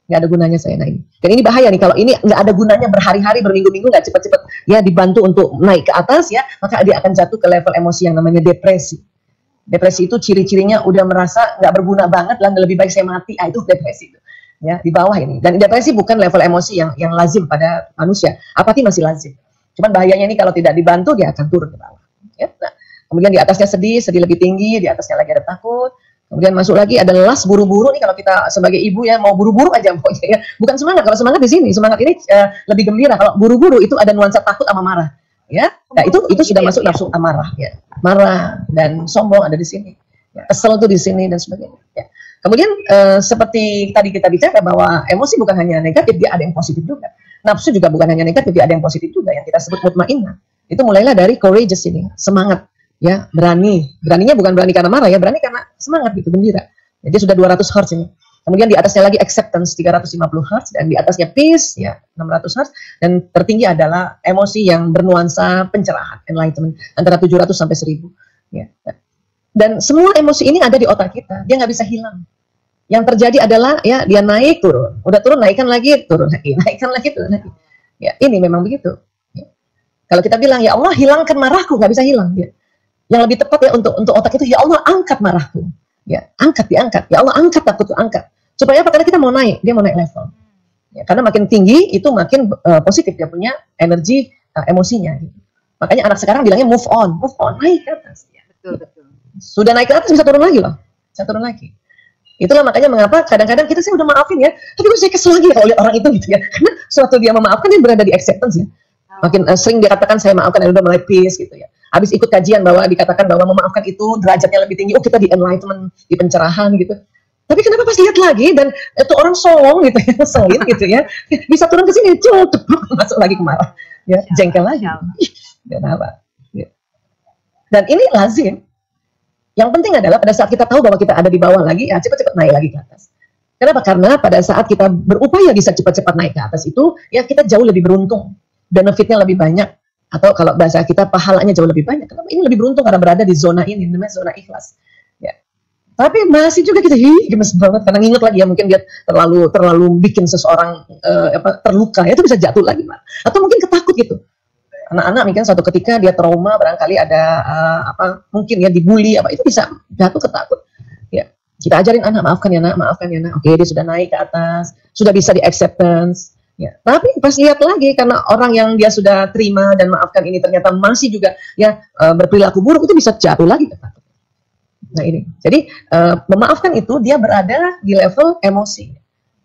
Nggak ada gunanya saya. Nah ini. Dan ini bahaya nih kalau ini nggak ada gunanya berhari-hari, berminggu-minggu nggak cepat-cepat ya dibantu untuk naik ke atas ya, maka dia akan jatuh ke level emosi yang namanya depresi. Depresi itu ciri-cirinya udah merasa nggak berguna banget lah, lebih baik saya mati. Itu depresi itu. Ya, di bawah ini. Dan depresi bukan level emosi yang lazim pada manusia. Apati masih lazim. Cuman bahayanya ini kalau tidak dibantu dia akan turun ke bawah. Ya. Nah, kemudian di atasnya sedih lebih tinggi, di atasnya lagi ada takut. Kemudian masuk lagi ada las buru-buru nih kalau kita sebagai ibu ya mau buru-buru aja pokoknya ya. Bukan semangat, kalau semangat di sini, semangat ini lebih gembira. Kalau buru-buru itu ada nuansa takut sama marah. Ya. Nah, itu sudah masuk nafsu amarah ya. Marah dan sombong ada di sini. Ya. Kesel tuh di sini dan sebagainya. Ya. Kemudian seperti tadi kita bicara bahwa emosi bukan hanya negatif, dia ada yang positif juga. Nafsu juga bukan hanya negatif, dia ada yang positif juga yang kita sebut mutmainnah. Itu mulailah dari courageous ini, semangat, ya, berani. Beraninya bukan berani karena marah ya, berani karena semangat gitu, gembira. Jadi sudah 200 Hz ini. Kemudian di atasnya lagi acceptance 350 Hz dan di atasnya peace ya 600 Hz dan tertinggi adalah emosi yang bernuansa pencerahan, enlightenment antara 700 sampai 1000 ya. Dan semua emosi ini ada di otak kita, dia nggak bisa hilang. Yang terjadi adalah ya dia naik turun, udah turun naikkan lagi turun lagi, naikkan lagi turun lagi. Ya ini memang begitu. Ya. Kalau kita bilang ya Allah hilangkan marahku, nggak bisa hilang. Ya. Yang lebih tepat ya untuk otak itu ya Allah angkat marahku, ya diangkat, ya Allah angkat takutku angkat. Supaya apa? Karena kita mau naik, dia mau naik level. Ya, karena makin tinggi itu makin positif dia punya energi emosinya. Gitu. Makanya anak sekarang bilangnya move on, naik ke atas. Ya. Betul. Sudah naik ke atas bisa turun lagi loh, bisa turun lagi. Itulah makanya mengapa kadang-kadang kita sih udah maafin ya, tapi saya kesel lagi kalau lihat orang itu gitu ya. Karena suatu dia memaafkan dia berada di acceptance ya. Makin sering dia katakan saya maafkan dan udah mulai peace gitu ya. Habis ikut kajian bahwa dikatakan bahwa memaafkan itu derajatnya lebih tinggi. Oh kita di enlightenment, di pencerahan gitu. Tapi kenapa pas lihat lagi dan itu orang songong gitu ya, ngeselin gitu ya, bisa turun ke sini, cukup masuk lagi ke marah, ya jengkel lagi. Dan apa? Ya. Dan ini lazim. Yang penting adalah pada saat kita tahu bahwa kita ada di bawah lagi, ya cepat-cepat naik lagi ke atas. Kenapa? Karena pada saat kita berupaya bisa cepat-cepat naik ke atas itu, ya kita jauh lebih beruntung, benefitnya lebih banyak. Atau kalau bahasa kita pahalanya jauh lebih banyak. Kenapa? Ini lebih beruntung karena berada di zona ini, namanya zona ikhlas. Ya. Tapi masih juga kita gemes banget karena nginget lagi ya, mungkin dia terlalu bikin seseorang terluka, ya itu bisa jatuh lagi, atau mungkin ketakut gitu. Anak-anak mungkin suatu ketika dia trauma, barangkali ada mungkin ya dibully itu bisa jatuh ketakut. Ya, kita ajarin anak, maafkan ya nak. Oke, dia sudah naik ke atas, sudah bisa di acceptance. Ya, tapi pas lihat lagi karena orang yang dia sudah terima dan maafkan ini ternyata masih juga ya berperilaku buruk, itu bisa jatuh lagi ketakut. Nah ini, jadi memaafkan itu dia berada di level emosi,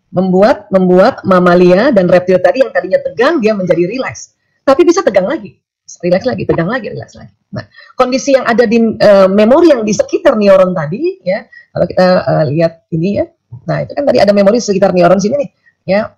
membuat mamalia dan reptil tadi yang tadinya tegang dia menjadi rileks, tapi bisa tegang lagi, rileks lagi, tegang lagi, rileks lagi. Nah, kondisi yang ada di memori yang di sekitar neuron tadi, ya kalau kita lihat ini ya, nah itu kan tadi ada memori sekitar neuron sini nih, ya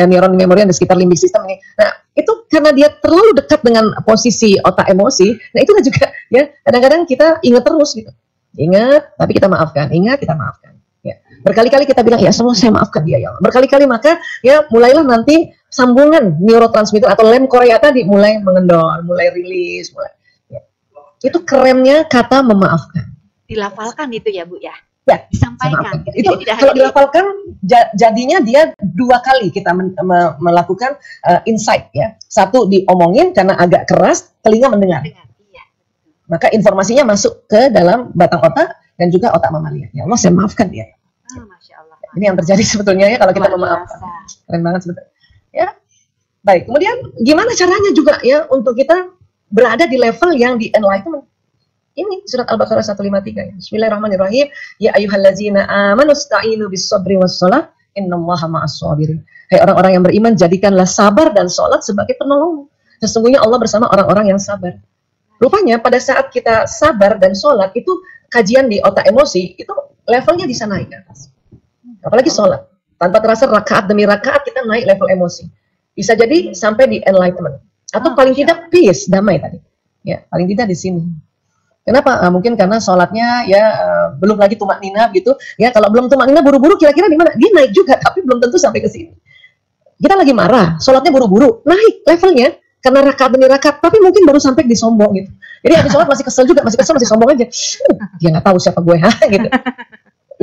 neuron memori yang di sekitar limbik sistem ini. Nah itu karena dia terlalu dekat dengan posisi otak emosi, nah itu juga ya kadang-kadang kita ingat terus gitu. Ingat, tapi kita maafkan. Ingat, kita maafkan. Ya. Berkali-kali kita bilang, ya semua saya maafkan dia ya. Berkali-kali maka ya mulailah nanti sambungan neurotransmitter atau lem Korea tadi mulai mengendor, mulai rilis, mulai. Ya. Itu kerennya kata memaafkan. Dilafalkan itu ya Bu ya. Ya, disampaikan. Gitu. Itu kalau dilafalkan jadinya dia 2 kali kita melakukan insight ya. Satu diomongin karena agak keras, telinga mendengar. Maka informasinya masuk ke dalam batang otak dan juga otak mamalia. Ya Allah, saya maafkan dia. Masya Allah. Ini yang terjadi sebetulnya ya kalau kita memaafkan. Keren banget sebetulnya. Ya, baik. Kemudian gimana caranya juga ya untuk kita berada di level yang di enlightenment? Ini surat Al-Baqarah 153 ya. Bismillahirrahmanirrahim. Ya ayyuhallazina amanu sta'inu bis-sabri was-shalah innallaha ma'as-sabirin. Hai orang-orang yang beriman, jadikanlah sabar dan sholat sebagai penolong. Sesungguhnya Allah bersama orang-orang yang sabar. Rupanya pada saat kita sabar dan sholat itu kajian di otak emosi itu levelnya bisa naik ke atas. Apalagi sholat, tanpa terasa rakaat demi rakaat kita naik level emosi. Bisa jadi sampai di enlightenment atau paling tidak peace, damai tadi. Ya, paling tidak di sini. Kenapa? Mungkin karena sholatnya ya belum lagi tumak nina gitu. Ya kalau belum tumak nina buru-buru kira-kira di mana? Dia naik juga, tapi belum tentu sampai ke sini. Kita lagi marah, sholatnya buru-buru, naik levelnya. Karena rakaat demi rakaat, tapi mungkin baru sampai di sombong gitu. Jadi habis sholat masih kesel juga, masih sombong aja. Dia nggak tahu siapa gue, gitu.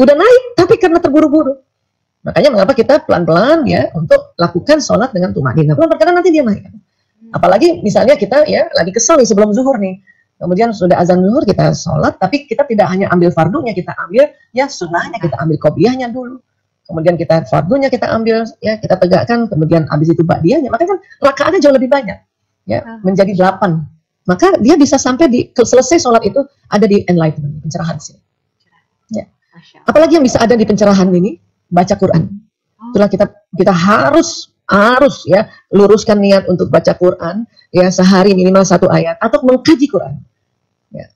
Udah naik, tapi karena terburu-buru. Makanya mengapa kita pelan-pelan ya untuk lakukan sholat dengan tumanina. Pelan-pelan karena nanti dia naik. Apalagi misalnya kita ya lagi kesel nih sebelum zuhur nih. Kemudian sudah azan zuhur kita sholat, tapi kita tidak hanya ambil fardunya, kita ambil ya sunnahnya, kita ambil qobliyahnya dulu. Kemudian kita fardunya kita ambil, ya kita tegakkan, kemudian habis itu ba'diyahnya, maka kan rakaatnya jauh lebih banyak, ya menjadi 8. Maka dia bisa sampai di selesai sholat itu ada di enlightenment, pencerahan sih. Ya. Apalagi yang bisa ada di pencerahan ini, baca Quran. Itulah kita harus ya luruskan niat untuk baca Quran, ya sehari minimal 1 ayat atau mengkaji Quran.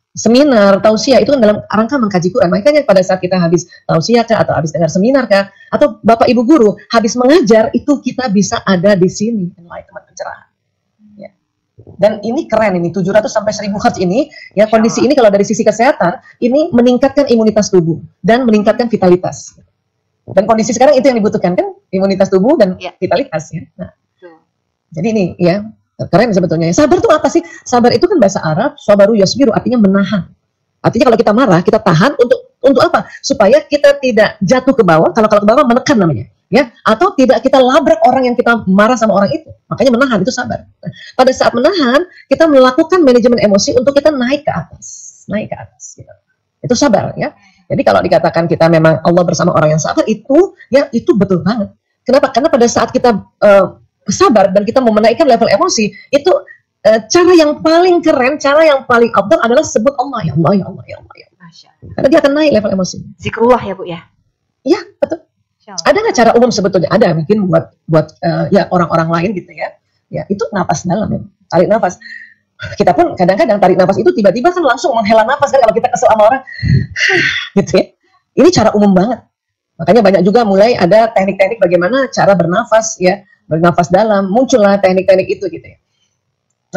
Seminar, tausiah itu kan dalam rangka mengkaji Quran. Makanya pada saat kita habis tausiah kah, atau habis dengar seminar kah, atau Bapak Ibu guru habis mengajar, itu kita bisa ada di sini, enlightenment, pencerahan. Ya. Dan ini keren ini, 700 sampai 1000 Hz ini, ya kondisi ini kalau dari sisi kesehatan, ini meningkatkan imunitas tubuh dan meningkatkan vitalitas. Dan kondisi sekarang itu yang dibutuhkan kan, imunitas tubuh dan vitalitas ya. Nah, jadi ini ya. Keren sebetulnya. Sabar itu apa sih? Sabar itu kan bahasa Arab, sabaru yasbiru, artinya menahan. Artinya kalau kita marah, kita tahan untuk apa? Supaya kita tidak jatuh ke bawah. Kalau ke bawah menekan namanya, ya. Atau tidak kita labrak orang yang kita marah sama orang itu. Makanya menahan itu sabar. Nah, pada saat menahan, kita melakukan manajemen emosi untuk kita naik ke atas, gitu. Itu sabar, ya. Jadi kalau dikatakan kita memang Allah bersama orang yang sabar, itu betul banget. Kenapa? Karena pada saat kita sabar dan kita mau menaikkan level emosi, itu cara yang paling keren, cara yang paling afdal adalah sebut Allah, ya Allah, ya Allah, ya Allah, ya Allah. Karena dia akan naik level emosi. Zikrullah ya Bu ya? Iya, betul. Ada nggak cara umum sebetulnya? Ada, mungkin buat ya orang-orang lain gitu ya. Ya, itu napas dalam ya. Tarik nafas. Kita pun kadang-kadang tarik nafas itu tiba-tiba kan langsung menghela nafas kan kalau kita kesel sama orang. Gitu ya. Ini cara umum banget. Makanya banyak juga mulai ada teknik-teknik bagaimana cara bernafas ya. Bernafas dalam, muncullah teknik-teknik itu gitu ya.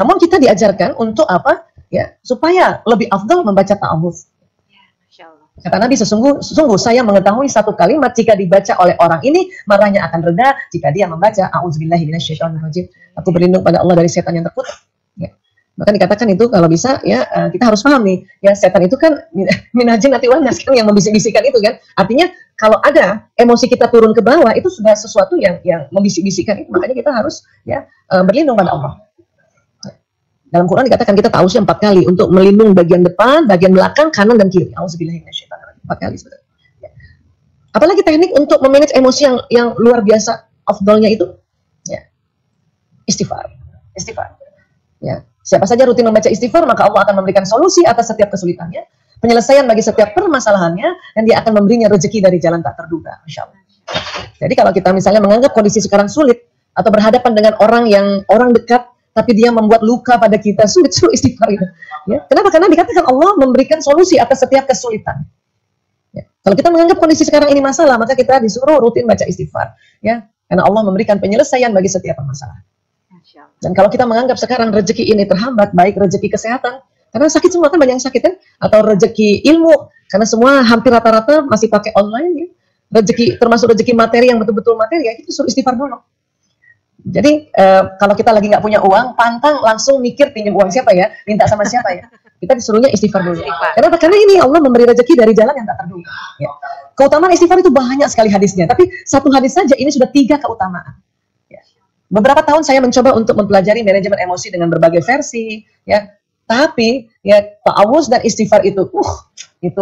Namun kita diajarkan untuk apa? Ya, supaya lebih afdal membaca ta'awudz. Ya, Masya Allah. Kata Nabi, sungguh saya mengetahui satu kalimat jika dibaca oleh orang ini, marahnya akan reda jika dia membaca a'udzubillahi minasyaitonirrajim. Aku berlindung pada Allah dari setan yang terkutuk. Ya. Maka dikatakan itu kalau bisa ya kita harus paham nih ya, setan itu kan minajin nanti wanas kan, yang membisik-bisikan itu kan. Artinya kalau ada emosi kita turun ke bawah itu sudah sesuatu yang membisik-bisikan itu. Makanya kita harus ya berlindung pada Allah. Dalam Quran dikatakan kita tausiah 4 kali untuk melindungi bagian depan, bagian belakang, kanan dan kiri. Auzubillahi minasyaitonir rajim. 4 kali sebenarnya. Ya. Apalagi teknik untuk memanage emosi yang luar biasa afdolnya itu ya istighfar. Istighfar. Ya. Siapa saja rutin membaca istighfar, maka Allah akan memberikan solusi atas setiap kesulitannya, penyelesaian bagi setiap permasalahannya, dan dia akan memberinya rezeki dari jalan tak terduga. Masya Allah. Jadi kalau kita misalnya menganggap kondisi sekarang sulit, atau berhadapan dengan orang dekat, tapi dia membuat luka pada kita, sulit istighfar itu. Ya. Kenapa? Karena dikatakan Allah memberikan solusi atas setiap kesulitan. Ya. Kalau kita menganggap kondisi sekarang ini masalah, maka kita disuruh rutin baca istighfar. Ya. Karena Allah memberikan penyelesaian bagi setiap permasalahan. Dan kalau kita menganggap sekarang rezeki ini terhambat, baik rezeki kesehatan, karena sakit semua kan, banyak yang sakit kan, atau rezeki ilmu, karena semua hampir rata-rata masih pakai online ya. Rezeki, termasuk rezeki materi yang betul-betul materi, ya kita suruh istighfar dulu. Jadi kalau kita lagi nggak punya uang, pantang langsung mikir pinjam uang siapa ya, minta sama siapa ya. Kita disuruhnya istighfar dulu. Kenapa? Karena ini Allah memberi rezeki dari jalan yang tak terduga. Ya. Keutamaan istighfar itu banyak sekali hadisnya, tapi satu hadis saja ini sudah 3 keutamaan. Beberapa tahun saya mencoba untuk mempelajari manajemen emosi dengan berbagai versi, ya. Tapi ya ta'awuz dan istighfar itu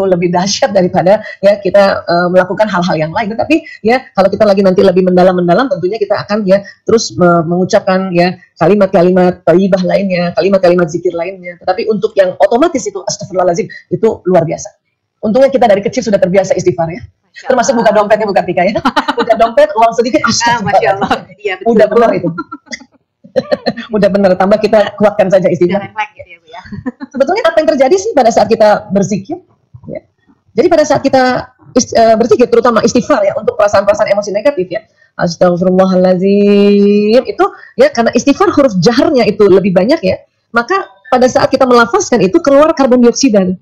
lebih dahsyat daripada ya kita melakukan hal-hal yang lain. Tetapi ya kalau kita lagi nanti lebih mendalam, tentunya kita akan ya terus mengucapkan ya kalimat-kalimat thayyibah lainnya, kalimat-kalimat zikir lainnya. Tetapi untuk yang otomatis itu astagfirullahaladzim itu luar biasa. Untungnya kita dari kecil sudah terbiasa istighfar ya. Termasuk buka dompetnya, buka Tika ya. Buka dompet, uang sedikit, astagfirullahaladzim. Iya, udah keluar itu. Udah benar, tambah kita kuatkan saja istighfar. Gitu ya, Bu ya. Sebetulnya apa yang terjadi sih pada saat kita berzikir? Ya. Jadi pada saat kita berzikir, terutama istighfar ya, untuk perasaan-perasaan emosi negatif ya. Astagfirullahaladzim. Itu ya, karena istighfar huruf jaharnya itu lebih banyak ya. Maka pada saat kita melafazkan itu keluar karbon dioksida.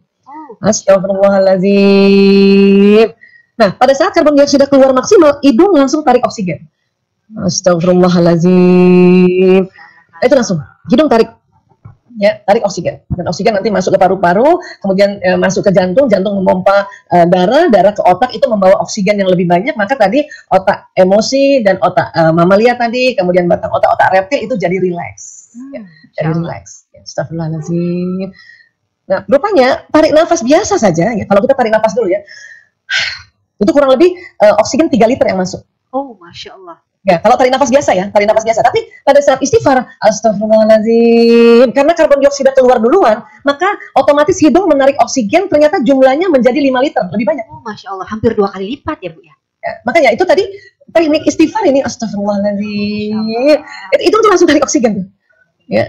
Astagfirullahaladzim. Nah, pada saat karbon dioksida keluar maksimal, hidung langsung tarik oksigen. Astagfirullahaladzim. Itu langsung, hidung tarik, ya, tarik oksigen. Dan oksigen nanti masuk ke paru-paru, kemudian masuk ke jantung, jantung memompa darah ke otak, itu membawa oksigen yang lebih banyak. Maka tadi otak emosi dan otak mamalia tadi, kemudian batang otak-otak reptil itu jadi rileks. Ya, jadi rileks. Ya, astagfirullahaladzim. Nah, rupanya tarik nafas biasa saja, ya. Kalau kita tarik nafas dulu ya, itu kurang lebih oksigen 3 liter yang masuk. Oh, Masya Allah. Ya, kalau tarik nafas biasa ya, tarik nafas biasa. Tapi pada saat istighfar, astagfirullahaladzim, karena karbon dioksida keluar duluan, maka otomatis hidung menarik oksigen, ternyata jumlahnya menjadi 5 liter, lebih banyak. Oh, Masya Allah, hampir 2 kali lipat ya, Bu ya. Ya, makanya itu tadi teknik istighfar ini, astagfirullahaladzim, itu langsung tarik oksigen tuh. Ya.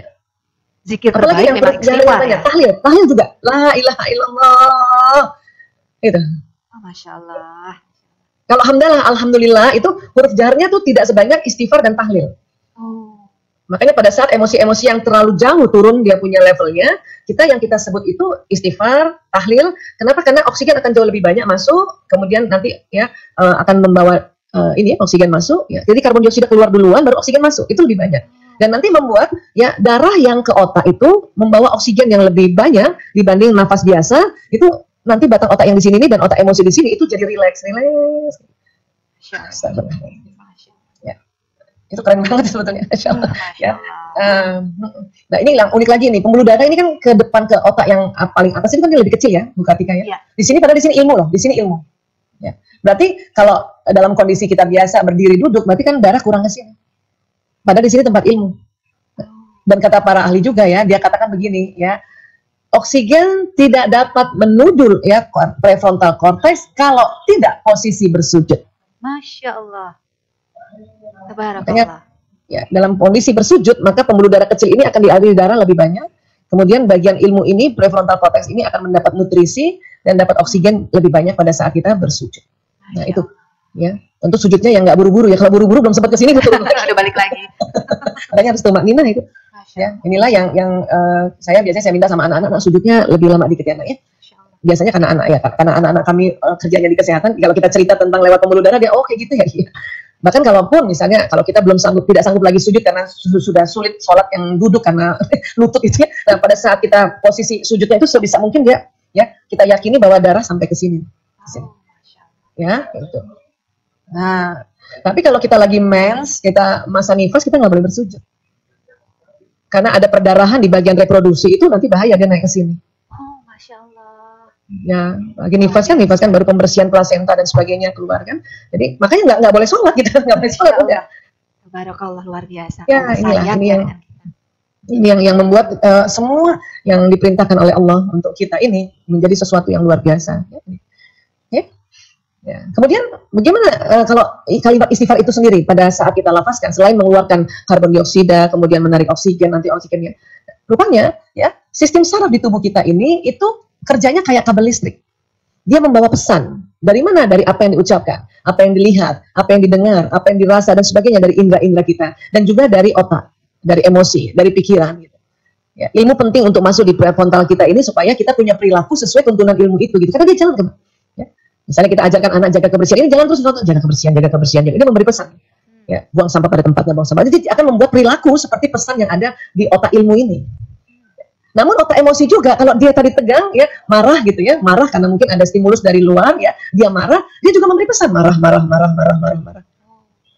Zikir apalagi yang istighfar ya. Tahlil juga, la ilaha illallah. Itu. Oh, Masya Allah. Kalau alhamdulillah itu huruf jaharnya tuh tidak sebanyak istighfar dan tahlil. Oh. Makanya pada saat emosi-emosi yang terlalu jauh turun dia punya levelnya, yang kita sebut itu istighfar, tahlil. Kenapa? Karena oksigen akan jauh lebih banyak masuk, kemudian nanti ya akan membawa oksigen masuk. Ya. Jadi karbon dioksida keluar duluan, baru oksigen masuk. Itu lebih banyak. Dan nanti membuat ya darah yang ke otak itu membawa oksigen yang lebih banyak dibanding nafas biasa. Itu nanti batang otak yang di sini dan otak emosi di sini itu jadi rileks. Ya. Itu keren banget sebetulnya. Ya. Nah, ini yang unik lagi nih, pembuluh darah ini kan ke depan ke otak yang paling atas itu kan dia lebih kecil ya, Bu Kartika ya. Di sini padahal di sini ilmu loh, di sini ilmu. Ya. Berarti kalau dalam kondisi kita biasa berdiri duduk, berarti kan darah kurang ke sini. Padahal di sini tempat ilmu. Dan kata para ahli juga ya, dia katakan begini ya, oksigen tidak dapat menuju ya prefrontal cortex kalau tidak posisi bersujud. Masya Allah. Tabarakallah. Ya, dalam kondisi bersujud maka pembuluh darah kecil ini akan dialiri darah lebih banyak. Kemudian bagian ilmu ini, prefrontal cortex ini akan mendapat nutrisi dan dapat oksigen lebih banyak pada saat kita bersujud. Nah itu, ya. Tentu sujudnya yang nggak buru-buru ya. Kalau buru-buru belum sempat ke sini gitu. Udah balik lagi. Makanya harus tumakninah itu. Ya, inilah yang saya biasanya minta sama anak-anak, sujudnya lebih lama dikit ya, Nak ya. biasanya karena anak ya, karena anak-anak kami kerjanya di kesehatan, kalau kita cerita tentang lewat pembuluh darah dia, oh kayak gitu ya. Iya. Bahkan kalaupun misalnya kalau kita belum sanggup, tidak sanggup lagi sujud karena sudah sulit sholat yang duduk karena lutut itu ya. Nah, pada saat kita posisi sujudnya itu sebisa mungkin dia ya kita yakini bahwa darah sampai ke sini. Ya, gitu. Nah, tapi kalau kita lagi mens, kita masa nifas, kita nggak boleh bersujud. Karena ada perdarahan di bagian reproduksi itu nanti bahaya dia naik ke sini. Oh, Masya Allah. Ya, lagi nifas kan baru pembersihan plasenta dan sebagainya keluar kan. Jadi makanya nggak boleh sholat gitu, nggak boleh sholat udah. Barakallah, luar biasa. Ya, ini yang membuat semua yang diperintahkan oleh Allah untuk kita ini menjadi sesuatu yang luar biasa. Ya. Ya. Kemudian bagaimana kalau kalimat istighfar itu sendiri pada saat kita lafazkan selain mengeluarkan karbon dioksida, kemudian menarik oksigen, nanti oksigennya. Rupanya ya, sistem saraf di tubuh kita ini itu kerjanya kayak kabel listrik. Dia membawa pesan. Dari mana? Dari apa yang diucapkan, apa yang dilihat, apa yang didengar, apa yang dirasa dan sebagainya dari indera-indera kita dan juga dari otak, dari emosi, dari pikiran gitu. Ya, ilmu penting untuk masuk di prefrontal kita ini supaya kita punya perilaku sesuai tuntunan ilmu itu gitu. Karena dia jalan ke misalnya kita ajarkan anak jaga kebersihan, ini jangan terus nonton jaga kebersihan. Ini memberi pesan. Ya, buang sampah pada tempatnya, buang sampah. Jadi akan membuat perilaku seperti pesan yang ada di otak ilmu ini. Namun otak emosi juga, kalau dia tadi tegang, ya marah gitu ya, marah karena mungkin ada stimulus dari luar, ya dia marah, dia juga memberi pesan marah.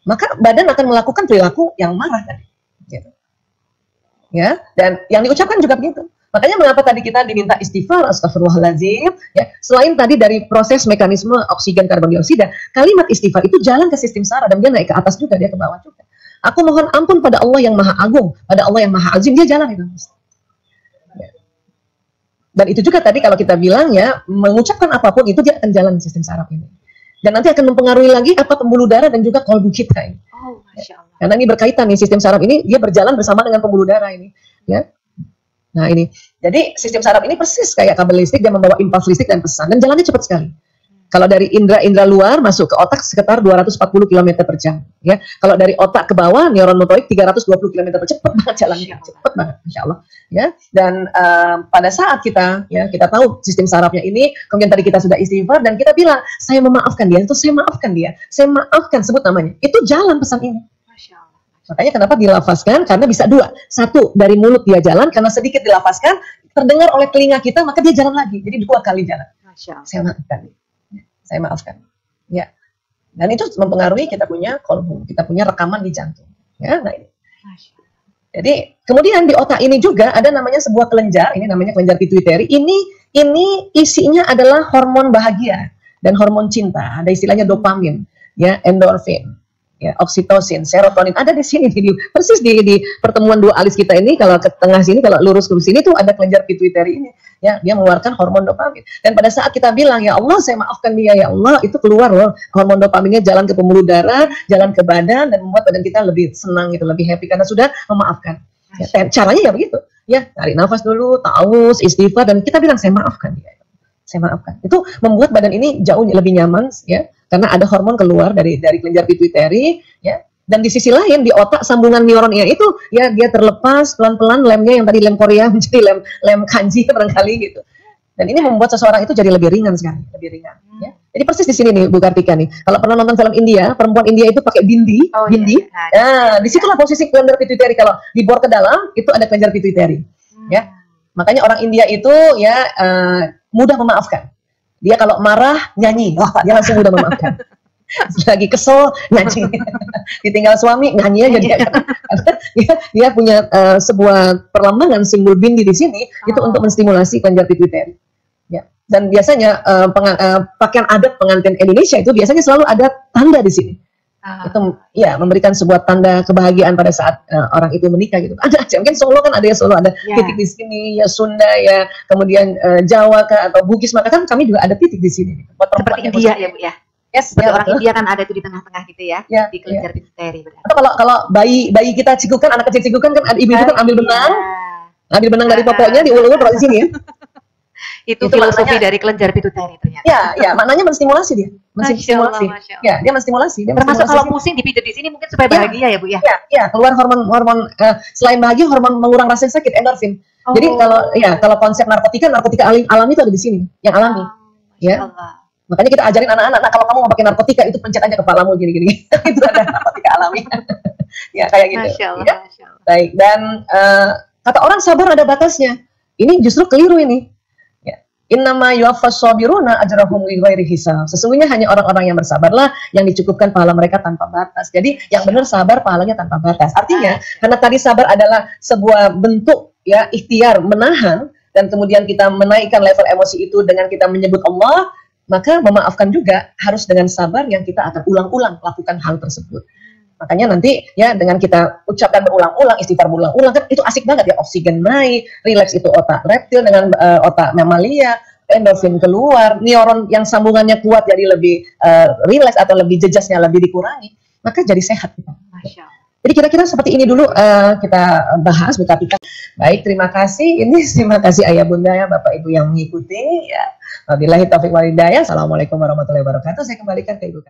Maka badan akan melakukan perilaku yang marah tadi. Gitu. Ya, dan yang diucapkan juga begitu. Makanya mengapa tadi kita diminta istighfar, astagfirullahaladzim, ya, selain tadi dari proses mekanisme oksigen karbon dioksida, kalimat istighfar itu jalan ke sistem saraf dan dia naik ke atas juga, dia ke bawah juga. Aku mohon ampun pada Allah yang maha agung, pada Allah yang maha azim, dia jalan itu. Ya. Dan itu juga tadi kalau kita bilang ya, mengucapkan apapun itu dia akan jalan ke sistem saraf ini. Dan nanti akan mempengaruhi lagi apa pembuluh darah dan juga kolbu kita ini. Oh, Masya Allah. Karena ini berkaitan nih, sistem saraf ini dia berjalan bersama dengan pembuluh darah ini, ya. Nah ini, jadi sistem saraf ini persis kayak kabel listrik, dia membawa impuls listrik dan pesan, dan jalannya cepat sekali. Kalau dari indera-indera luar masuk ke otak sekitar 240 km per jam. Ya, kalau dari otak ke bawah, neuron motorik 320 km per jam, cepat banget jalannya, cepat banget, insya Allah. Ya, dan pada saat kita tahu sistem sarafnya ini, kemudian tadi kita sudah istighfar dan kita bilang, saya memaafkan dia, itu saya maafkan dia, saya maafkan, sebut namanya, itu jalan pesan ini. Makanya kenapa dilafazkan? Karena bisa dua. Satu, dari mulut dia jalan, karena sedikit dilafazkan, terdengar oleh telinga kita, maka dia jalan lagi. Jadi 2 kali jalan. Saya maafkan. Saya maafkan. Ya. Dan itu mempengaruhi kita punya kolbu, kita punya rekaman di jantung. Ya, nah ini. Jadi kemudian di otak ini juga ada namanya sebuah kelenjar, ini namanya kelenjar pituitari. Ini isinya adalah hormon bahagia dan hormon cinta. Ada istilahnya dopamin, ya, endorfin. Ya, oksitosin, serotonin ada di sini, persis di pertemuan dua alis kita ini. Kalau ke tengah sini, kalau lurus ke sini tuh ada kelenjar pituitari ini, ya, dia mengeluarkan hormon dopamin. Dan pada saat kita bilang ya Allah saya maafkan dia, ya Allah, itu keluar loh hormon dopaminnya, jalan ke pembuluh darah, jalan ke badan, dan membuat badan kita lebih senang gitu, lebih happy karena sudah memaafkan. Ya, caranya ya begitu, ya, tarik nafas dulu, ta'awuz, istighfar, dan kita bilang saya maafkan dia, saya maafkan. Itu membuat badan ini jauh lebih nyaman, ya. Karena ada hormon keluar dari kelenjar pituitari, ya. Dan di sisi lain di otak sambungan neuronnya itu ya dia terlepas pelan-pelan lemnya yang tadi lem Korea menjadi lem kanji barangkali gitu. Dan ini membuat seseorang itu jadi lebih ringan sekali, lebih ringan. Ya. Jadi persis di sini nih Bu Kartika nih. Kalau pernah nonton film India, perempuan India itu pakai bindi, bindi. Nah, disitulah posisi kelenjar pituitari. Kalau dibor ke dalam itu ada kelenjar pituitari. Ya. Makanya orang India itu ya mudah memaafkan. Dia kalau marah nyanyi, wah dia langsung mudah memaafkan. Lagi kesel nyanyi, ditinggal suami nyanyi aja dia. Dia punya sebuah perlambangan simbol bindi di sini itu untuk menstimulasi kelenjar pituitari. Ya. Dan biasanya pakaian adat pengantin Indonesia itu biasanya selalu ada tanda di sini. Itu ya memberikan sebuah tanda kebahagiaan pada saat orang itu menikah gitu. Ada aja, mungkin Solo kan ada ya, Solo ada titik di sini, ya Sunda ya, kemudian Jawa kah atau Bugis, maka kan kami juga ada titik di sini. Seperti India ya Bu ya. Yes, seperti orang India kan ada itu di tengah-tengah gitu ya, di kelenjar pituitari. Atau kalau bayi kita cikukan, anak kecil cikukan kan ibu itu kan ambil benang dari popoknya diulur-ulur taruh di sini ya. Itu filosofi dari kelenjar pituitari ternyata. Ya, maknanya menstimulasi dia. Menstimulasi. Ya, dia menstimulasi. Termasuk kalau pusing dipijet di sini mungkin supaya bahagia ya Bu ya. Ya, keluar hormon selain bahagia, hormon mengurang rasa sakit, endorfin. Jadi kalau konsep narkotika alami itu ada di sini, yang alami. Ya. Makanya kita ajarin anak-anak, nah kalau kamu mau pakai narkotika itu pencet aja kepalamu gini-gini. Itu ada narkotika alami. Ya kayak gitu. Masya Allah, ya. Masya Allah. Baik, dan kata orang sabar ada batasnya. Ini justru keliru ini. Ya. Innama yuwaffas sabiruna ajrahum bighairi hisab. Sesungguhnya hanya orang-orang yang bersabarlah yang dicukupkan pahala mereka tanpa batas. Jadi yang benar sabar pahalanya tanpa batas. Artinya karena tadi sabar adalah sebuah bentuk ya ikhtiar menahan, dan kemudian kita menaikkan level emosi itu dengan kita menyebut Allah, maka memaafkan juga harus dengan sabar yang kita akan ulang-ulang lakukan hal tersebut. Makanya nanti ya dengan kita ucapkan berulang-ulang, istighfar berulang-ulang, kan itu asik banget ya, oksigen naik, rileks itu otak reptil dengan otak mamalia, endorfin keluar, neuron yang sambungannya kuat jadi lebih rileks atau lebih jejasnya lebih dikurangi, maka jadi sehat kita. Masya Allah. Jadi kira-kira seperti ini dulu kita bahas buka pikiran. Baik, terima kasih. Terima kasih Ayah Bunda ya, Bapak Ibu yang mengikuti ya. Wabillahi taufiq wal hidayah. Assalamualaikum warahmatullahi wabarakatuh. Saya kembalikan ke Ibu.